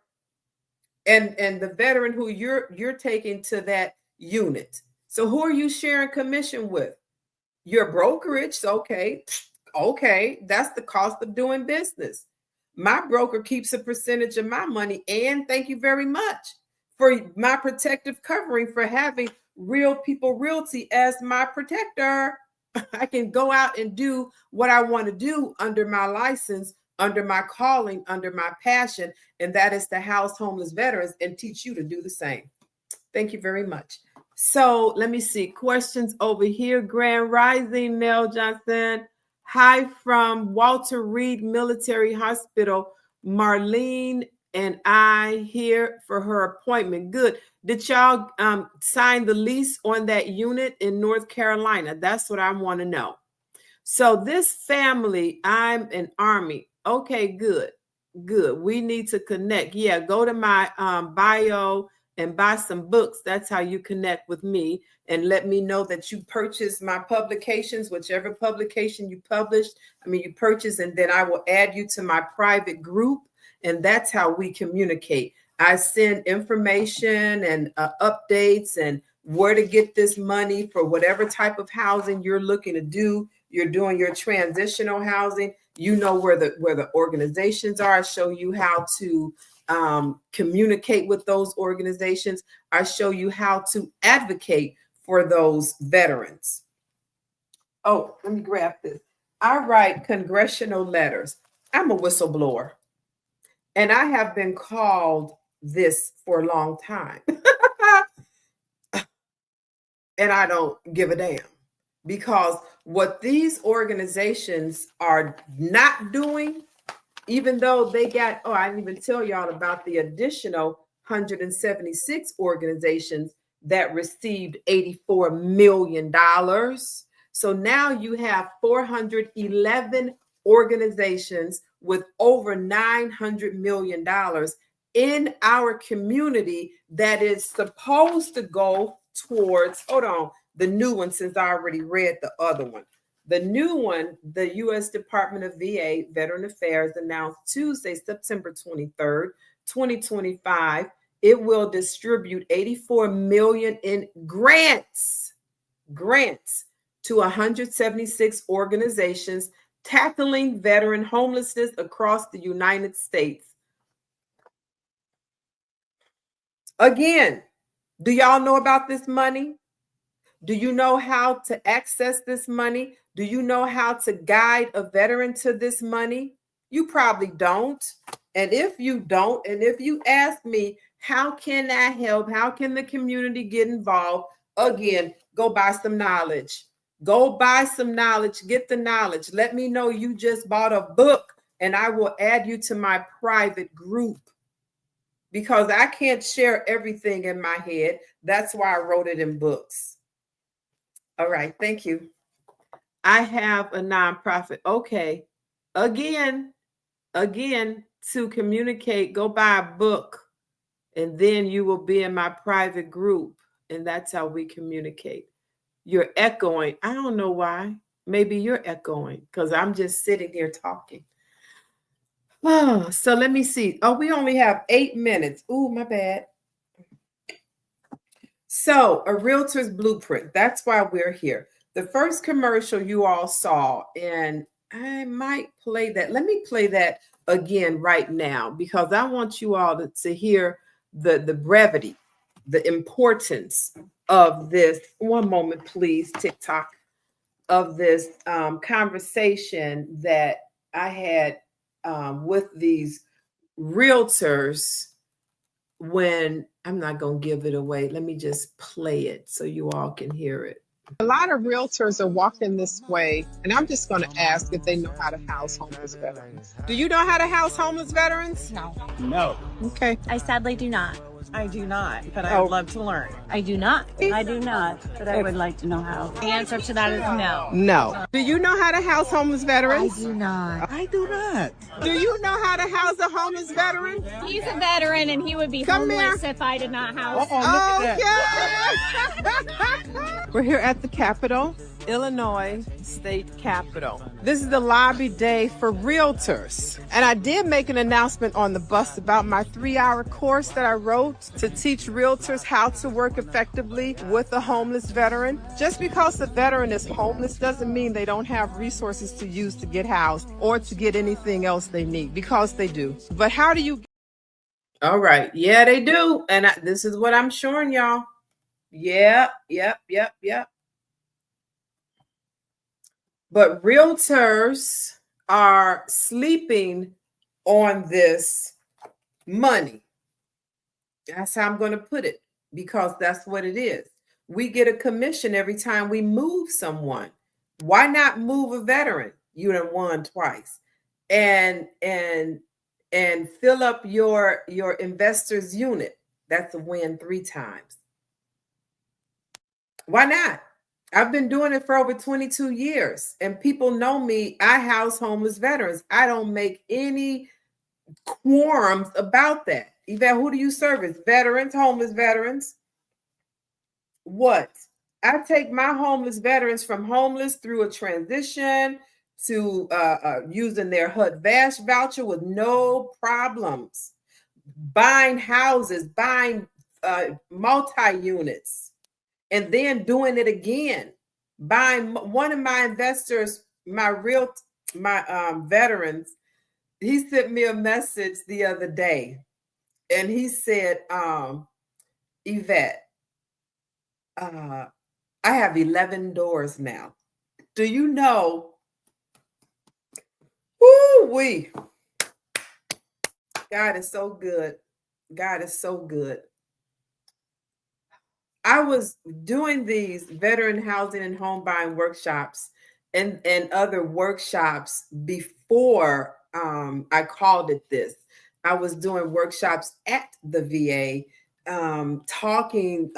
and the veteran who you're taking to that unit. So who are you sharing commission with? Your brokerage. Okay, that's the cost of doing business. My broker keeps a percentage of my money, and thank you very much for my protective covering for having Real People Realty as my protector. I can go out and do what I want to do under my license, under my calling, under my passion, and that is to house homeless veterans and teach you to do the same. Thank you very much. So let me see. Questions over here. Grand Rising, Mel Johnson. Hi from Walter Reed Military Hospital. Marlene and I here for her appointment. Good. Did y'all sign the lease on that unit in North Carolina? That's what I want to know. So this family, I'm an Army. Okay, good. We need to connect. Yeah, go to my bio and buy some books. That's how you connect with me, and let me know that you purchased my publications, whichever publication you purchase, and then I will add you to my private group, and that's how we communicate. I send information and updates and where to get this money for whatever type of housing you're looking to do. You're doing your transitional housing. You know where the organizations are. I show you how to communicate with those organizations. I show you how to advocate for those veterans. Oh, let me grab this. I write congressional letters. I'm a whistleblower. And I have been called this for a long time. And I don't give a damn. Because what these organizations are not doing, even though they got, I didn't even tell y'all about the additional 176 organizations that received $84 million. So now you have 411 organizations with over $900 million in our community that is supposed to go towards, hold on, the new one, since I already read the other one. The new one, the U.S. Department of VA Veteran Affairs announced Tuesday, September 23rd, 2025, it will distribute $84 million in grants to 176 organizations tackling veteran homelessness across the United States. Again, do y'all know about this money? Do you know how to access this money? Do you know how to guide a veteran to this money? You probably don't. And if you don't, and if you ask me, how can I help? How can the community get involved? Again, go buy some knowledge. Go buy some knowledge. Get the knowledge. Let me know you just bought a book, and I will add you to my private group, because I can't share everything in my head. That's why I wrote it in books. All right, thank you. I have a nonprofit. Okay, again, to communicate, go buy a book, and then you will be in my private group, and that's how we communicate. You're echoing. I don't know why. Maybe you're echoing because I'm just sitting here talking. Oh, so let me see. Oh, we only have 8 minutes. Ooh, my bad. So, a realtor's blueprint. That's why we're here. The first commercial you all saw, and I might play that. Let me play that again right now, because I want you all to hear the brevity, the importance of this. One moment, please, TikTok, of this conversation that I had with these realtors. When I'm not going to give it away, let me just play it so you all can hear it. A lot of realtors are walking this way, and I'm just going to ask if they know how to house homeless veterans. Do you know how to house homeless veterans? No. No. Okay. I sadly do not. I do not, but I would love to learn. I do not. I do not, but I would like to know how. The answer to that is no. No. Do you know how to house homeless veterans? I do not. I do not. Do you know how to house a homeless veteran? He's a veteran and he would be Come homeless here. if I did not house. Okay. We're here at the Capitol, Illinois State Capitol. This is the lobby day for realtors. And I did make an announcement on the bus about my 3-hour course that I wrote to teach realtors how to work effectively with a homeless veteran. Just because the veteran is homeless doesn't mean they don't have resources to use to get housed or to get anything else they need, because they do. But how do you? All right. Yeah, they do. And this is what I'm showing y'all. Yep. But realtors are sleeping on this money. That's how I'm going to put it, because that's what it is. We get a commission every time we move someone. Why not move a veteran? You done won twice. And fill up your investors unit. That's a win 3 times. Why not? I've been doing it for over 22 years, and people know me. I house homeless veterans. I don't make any quorums about that. Yvette, who do you service? Veterans, homeless veterans? What? I take my homeless veterans from homeless through a transition to using their HUD voucher with no problems. Buying houses, buying multi-units. And then doing it again. Buying one of my investors, my veterans, he sent me a message the other day, and he said, Yvette, I have 11 doors now. Do you know? Woo-wee. God is so good. God is so good. I was doing these veteran housing and home buying workshops and other workshops before I called it this. I was doing workshops at the VA, talking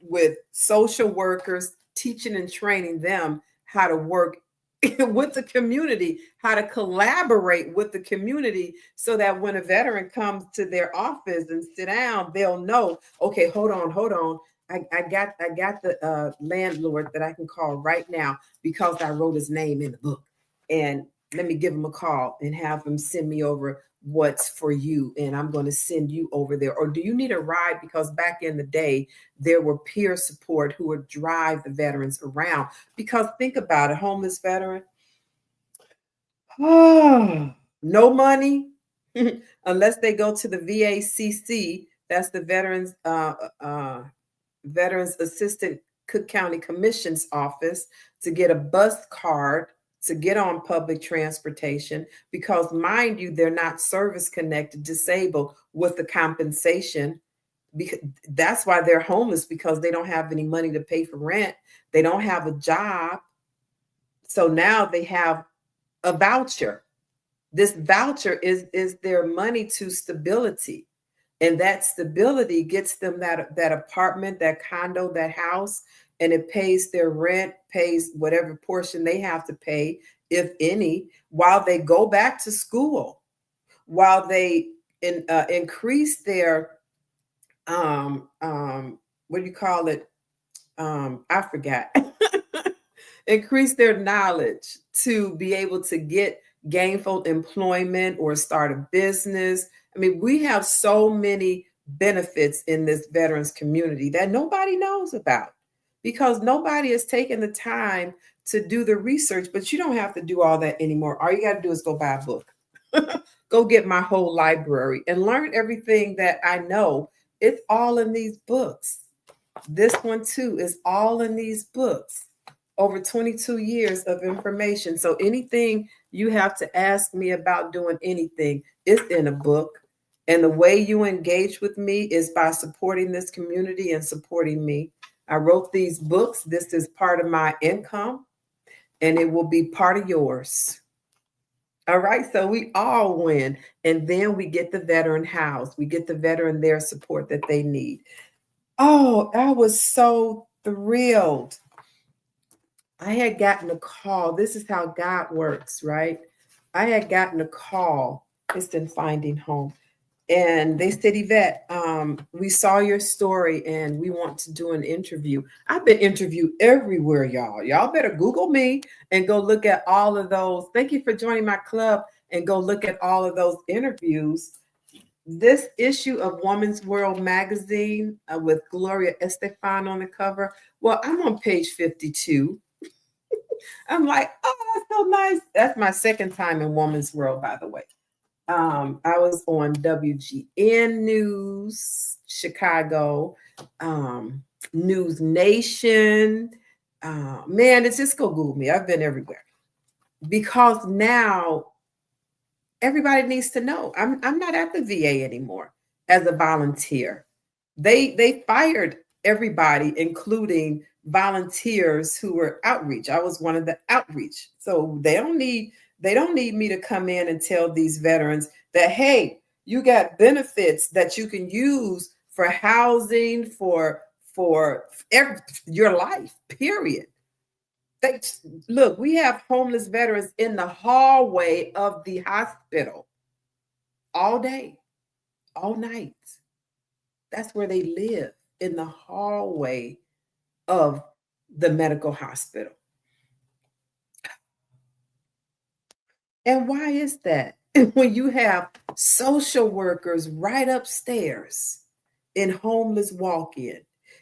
with social workers, teaching and training them how to work with the community, how to collaborate with the community, so that when a veteran comes to their office and sit down, they'll know, okay, hold on. I got the landlord that I can call right now because I wrote his name in the book. And let me give him a call and have him send me over what's for you, and I'm going to send you over there. Or do you need a ride? Because back in the day, there were peer support who would drive the veterans around. Because think about it, homeless veteran, no money unless they go to the VACC. That's the Veterans Assistant Cook County Commission's office, to get a bus card to get on public transportation, because mind you, they're not service connected, disabled with the compensation. Because that's why they're homeless, because they don't have any money to pay for rent. They don't have a job. So now they have a voucher. This voucher is their money to stability. And that stability gets them that apartment, that condo, that house, and it pays their rent, pays whatever portion they have to pay, if any, while they go back to school, while they increase their what do you call it? I forgot. Increase their knowledge to be able to get gainful employment or start a business. I mean, we have so many benefits in this veterans community that nobody knows about, because nobody has taken the time to do the research. But you don't have to do all that anymore. All you got to do is go buy a book. Go get my whole library and learn everything that I know. It's all in these books. This one too is all in these books. Over 22 years of information. So anything you have to ask me about doing anything is in a book. And the way you engage with me is by supporting this community and supporting me. I wrote these books. This is part of my income, and it will be part of yours. All right. So we all win. And then we get the veteran house. We get the veteran their support that they need. Oh, I was so thrilled. I had gotten a call. This is how God works, right? I had gotten a call. It's in Finding Home. And they said, Yvette, we saw your story and we want to do an interview. I've been interviewed everywhere, y'all. Y'all better Google me and go look at all of those. Thank you for joining my club, and go look at all of those interviews. This issue of Woman's World magazine with Gloria Estefan on the cover. Well, I'm on page 52. I'm like, oh, that's so nice. That's my second time in Woman's World, by the way. I was on WGN News, Chicago, News Nation. Man, it's just go Google me. I've been everywhere, because now everybody needs to know I'm not at the VA anymore as a volunteer. They fired everybody, including volunteers who were outreach. I was one of the outreach. So they don't need me to come in and tell these veterans that, hey, you got benefits that you can use for housing, for your life, period. Look, we have homeless veterans in the hallway of the hospital all day, all night. That's where they live, in the hallway of the medical hospital. And why is that? When you have social workers right upstairs in homeless walk-in,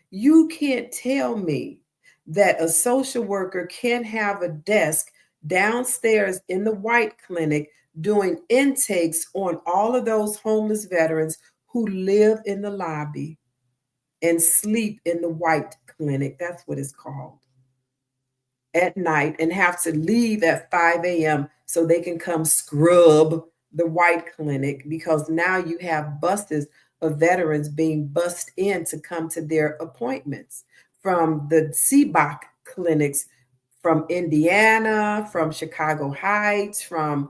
you can't tell me that a social worker can have a desk downstairs in the white clinic doing intakes on all of those homeless veterans who live in the lobby and sleep in the white clinic. That's what it's called. At night, and have to leave at 5 a.m. so they can come scrub the white clinic, because now you have buses of veterans being bussed in to come to their appointments from the CBOC clinics, from Indiana, from Chicago Heights, from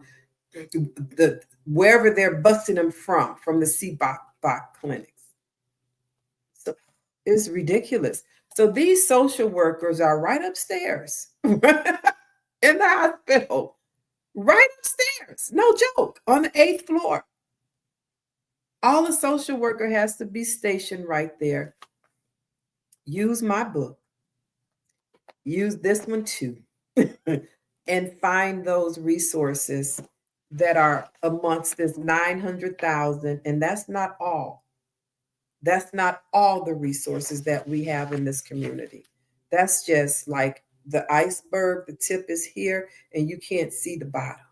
the wherever they're busting them from the CBOC clinics. So it's ridiculous. So these social workers are right upstairs in the hospital, right upstairs. No joke, on the 8th floor. All a social worker has to be stationed right there. Use my book. Use this one too. And find those resources that are amongst this 900,000. And that's not all. That's not all the resources that we have in this community. That's just like the iceberg. The tip is here and you can't see the bottom.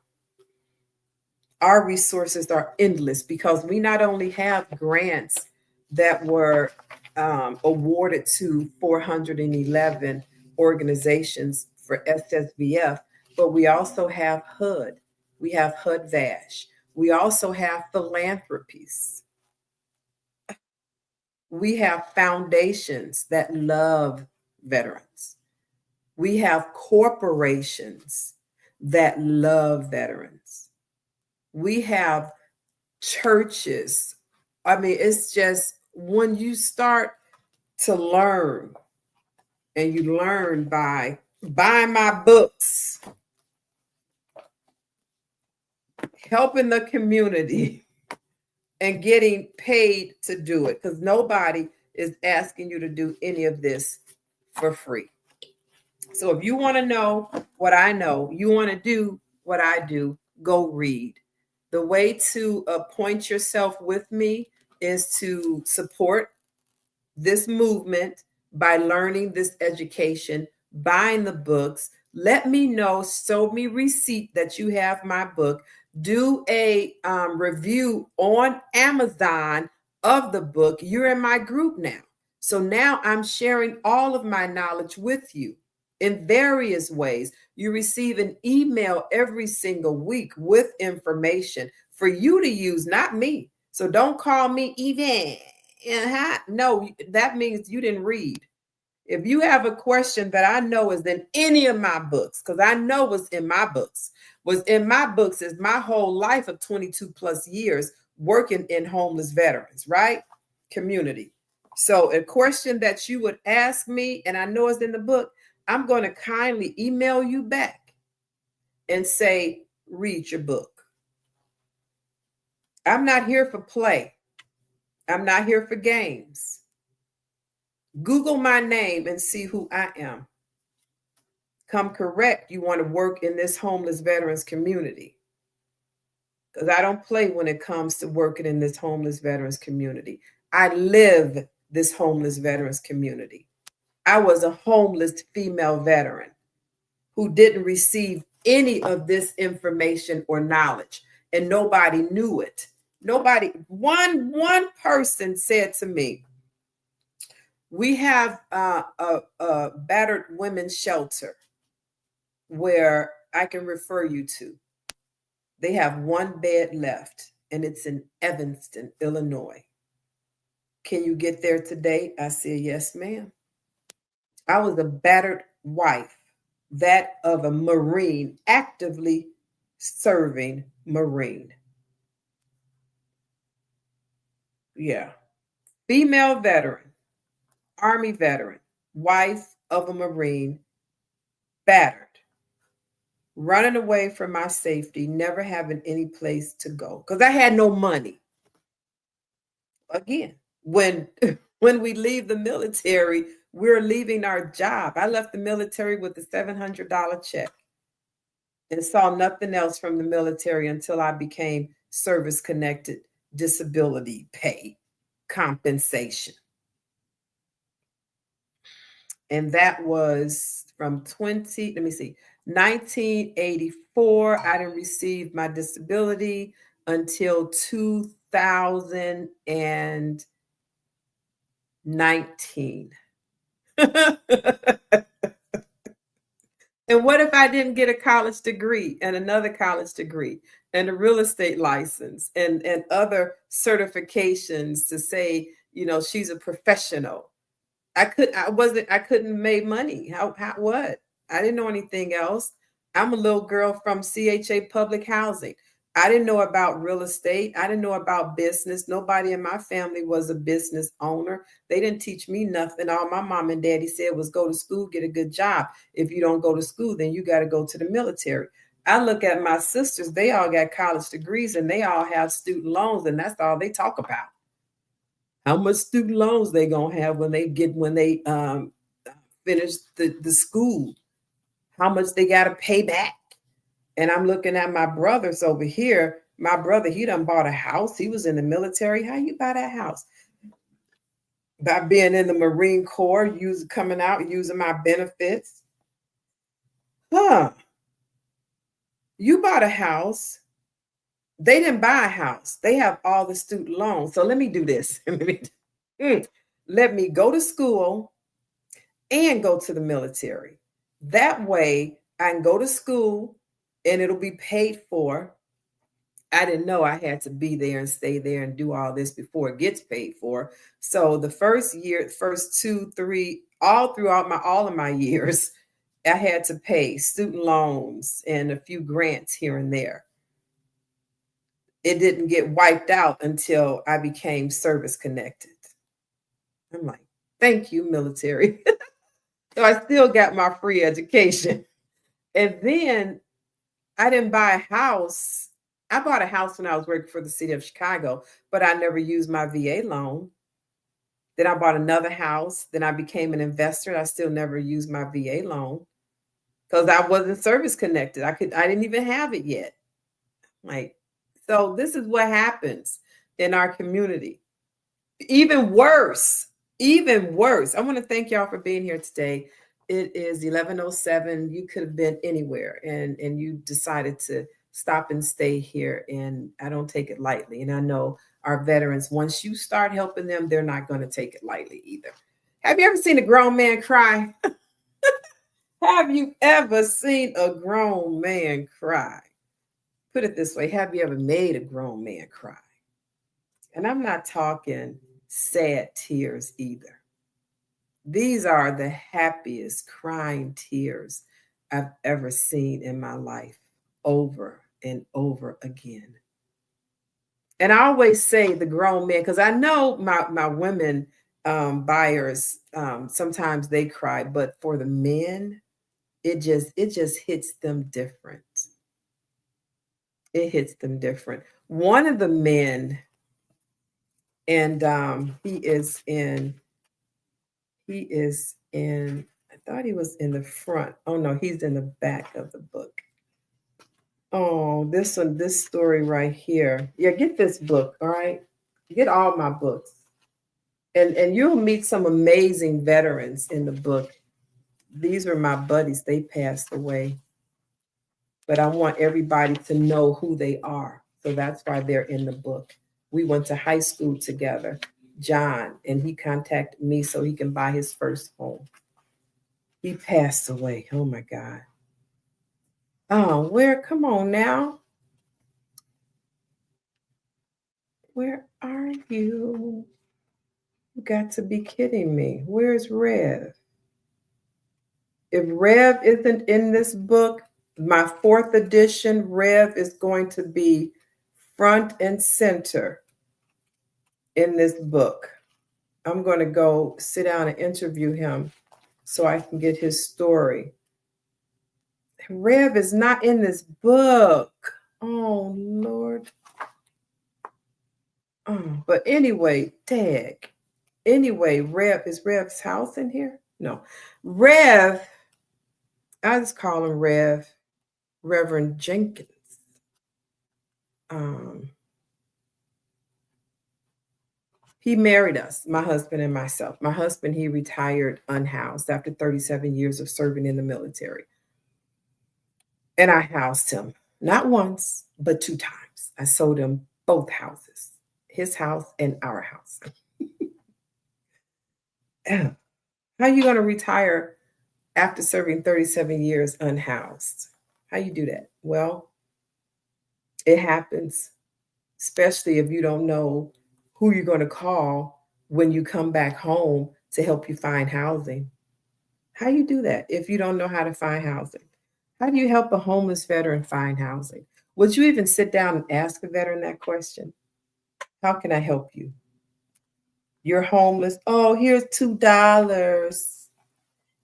Our resources are endless because we not only have grants that were awarded to 411 organizations for SSVF, but we also have HUD. We have HUD VASH. We also have philanthropies. We have foundations that love veterans. We have corporations that love veterans. We have churches. I mean, it's just when you start to learn, and you learn by buying my books, helping the community, and getting paid to do it, because nobody is asking you to do any of this for free. So if you want to know what I know, you want to do what I do, go read. The way to appoint yourself with me is to support this movement by learning this education, buying the books. Let me know, show me receipt that you have my book. Do a review on Amazon of the book. You're in my group now. So now I'm sharing all of my knowledge with you in various ways. You receive an email every single week with information for you to use, not me. So don't call me even. No, that means you didn't read. If you have a question that I know is in any of my books, because I know what's in my books. What's in my books is my whole life of 22 plus years working in homeless veterans, right? Community. So a question that you would ask me, and I know it's in the book, I'm going to kindly email you back and say, read your book. I'm not here for play. I'm not here for games. Google my name and see who I am. Come correct, you want to work in this homeless veterans community. Because I don't play when it comes to working in this homeless veterans community. I live this homeless veterans community. I was a homeless female veteran who didn't receive any of this information or knowledge, and nobody knew it. Nobody, one person said to me, we have a battered women's shelter where I can refer you to. They have one bed left, and it's in Evanston, Illinois. Can you get there today? I said, yes, ma'am. I was a battered wife, that of a Marine, actively serving Marine. Yeah. Female veteran, Army veteran, wife of a Marine, battered, running away from my safety, never having any place to go because I had no money. Again, when we leave the military, we're leaving our job. I left the military with a $700 check and saw nothing else from the military until I became service-connected disability pay compensation. And that was from 1984. I didn't receive my disability until 2019. And what if I didn't get a college degree and another college degree and a real estate license and other certifications to say, you know, she's a professional? I couldn't make money. What? I didn't know anything else. I'm a little girl from CHA public housing. I didn't know about real estate. I didn't know about business. Nobody in my family was a business owner. They didn't teach me nothing. All my mom and daddy said was go to school, get a good job. If you don't go to school, then you got to go to the military. I look at my sisters, they all got college degrees and they all have student loans, and that's all they talk about. How much student loans they gonna have when they finish the school, how much they gotta pay back. And I'm looking at my brothers over here. My brother, he done bought a house. He was in the military. How you buy that house? By being in the Marine Corps, coming out, using my benefits. Huh. You bought a house. They didn't buy a house. They have all the student loans. So let me do this. Let me go to school and go to the military. That way I can go to school and it'll be paid for. I didn't know I had to be there and stay there and do all this before it gets paid for. So the first year, first 2, 3, all throughout all of my years, I had to pay student loans and a few grants here and there. It didn't get wiped out until I became service connected. I'm like, thank you, military. So I still got my free education. And then I didn't buy a house. I bought a house when I was working for the city of Chicago, but I never used my VA loan. Then I bought another house. Then I became an investor. I still never used my VA loan because I wasn't service connected. I didn't even have it yet. Like, so this is what happens in our community. Even worse. I want to thank y'all for being here today. It is 11:07. You could have been anywhere and you decided to stop and stay here. And I don't take it lightly. And I know our veterans, once you start helping them, they're not going to take it lightly either. Have you ever seen a grown man cry? Have you ever seen a grown man cry? Put it this way. Have you ever made a grown man cry? And I'm not talking sad tears either. These are the happiest crying tears I've ever seen in my life, over and over again. And I always say the grown men, because I know my women buyers, sometimes they cry, but for the men, it just hits them different. It hits them different. One of the men, and he is in, I thought he was in the front. Oh no, he's in the back of the book. Oh, this story right here. Yeah, get this book, all right? Get all my books. And you'll meet some amazing veterans in the book. These are my buddies. They passed away. But I want everybody to know who they are. So that's why they're in the book. We went to high school together, John, and he contacted me so he can buy his first home. He passed away. Oh my God. Oh, come on now. Where are you? You got to be kidding me. Where's Rev? If Rev isn't in this book, my 4th edition, Rev is going to be front and center in this book. I'm going to go sit down and interview him so I can get his story. Rev is not in this book. Oh, Lord. Oh, but anyway, tag. Anyway, is Rev's house in here? No. Rev, I just call him Rev, Reverend Jenkins. He married us, my husband and myself. My husband, he retired unhoused after 37 years of serving in the military. And I housed him, not once, but 2 times. I sold him both houses, his house and our house. How are you going to retire after serving 37 years unhoused? How you do that? Well, it happens, especially if you don't know who you're going to call when you come back home to help you find housing. How you do that if you don't know how to find housing? How do you help a homeless veteran find housing? Would you even sit down and ask a veteran that question? How can I help you? You're homeless. Oh, here's $2.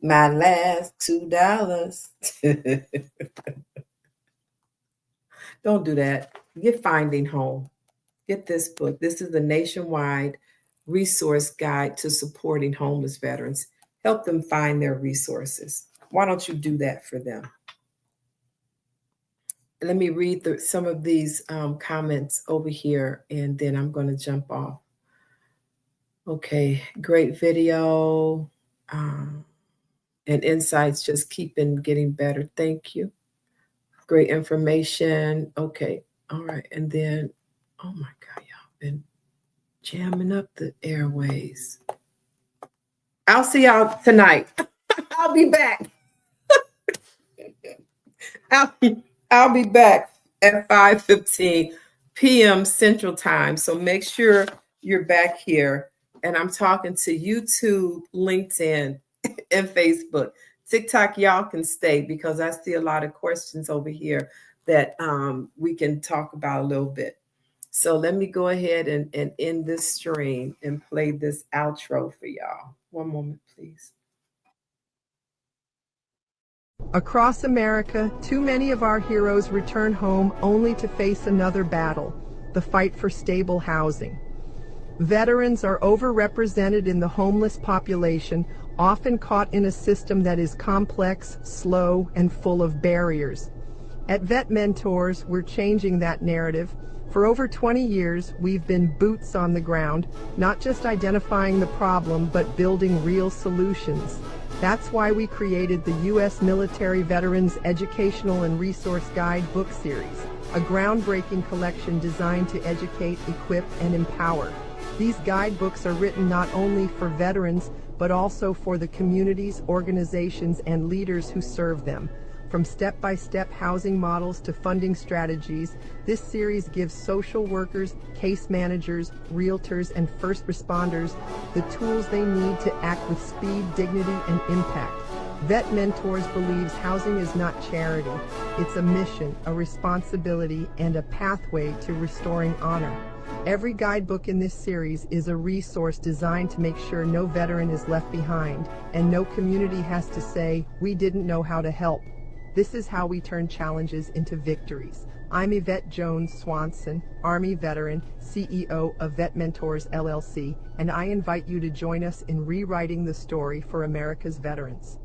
My last $2. Don't do that. Get Finding Home. Get this book. This is the nationwide resource guide to supporting homeless veterans. Help them find their resources. Why don't you do that for them? Let me read some of these comments over here, and then I'm going to jump off. Okay, great video. And insights just keeping getting better. Thank you. Great information. Okay. All right. And then, oh my God, y'all been jamming up the airways. I'll see y'all tonight. I'll be back. I'll be back at 5:15 p.m. Central Time. So make sure you're back here. And I'm talking to YouTube, LinkedIn, and Facebook. TikTok, y'all can stay because I see a lot of questions over here that we can talk about a little bit. So let me go ahead and end this stream and play this outro for y'all. One moment, please. Across America, too many of our heroes return home only to face another battle, the fight for stable housing. Veterans are overrepresented in the homeless population, often caught in a system that is complex, slow, and full of barriers. At VetMentors, we're changing that narrative. For over 20 years, we've been boots on the ground, not just identifying the problem, but building real solutions. That's why we created the U.S. Military Veterans Educational and Resource Guide book series, a groundbreaking collection designed to educate, equip, and empower. These guidebooks are written not only for veterans, but also for the communities, organizations, and leaders who serve them. From step-by-step housing models to funding strategies, this series gives social workers, case managers, realtors, and first responders the tools they need to act with speed, dignity, and impact. VetMentors believes housing is not charity. It's a mission, a responsibility, and a pathway to restoring honor. Every guidebook in this series is a resource designed to make sure no veteran is left behind, and no community has to say, "We didn't know how to help." This is how we turn challenges into victories. I'm Yvette Jones Swanson, Army veteran, CEO of VetMentors LLC, and I invite you to join us in rewriting the story for America's veterans.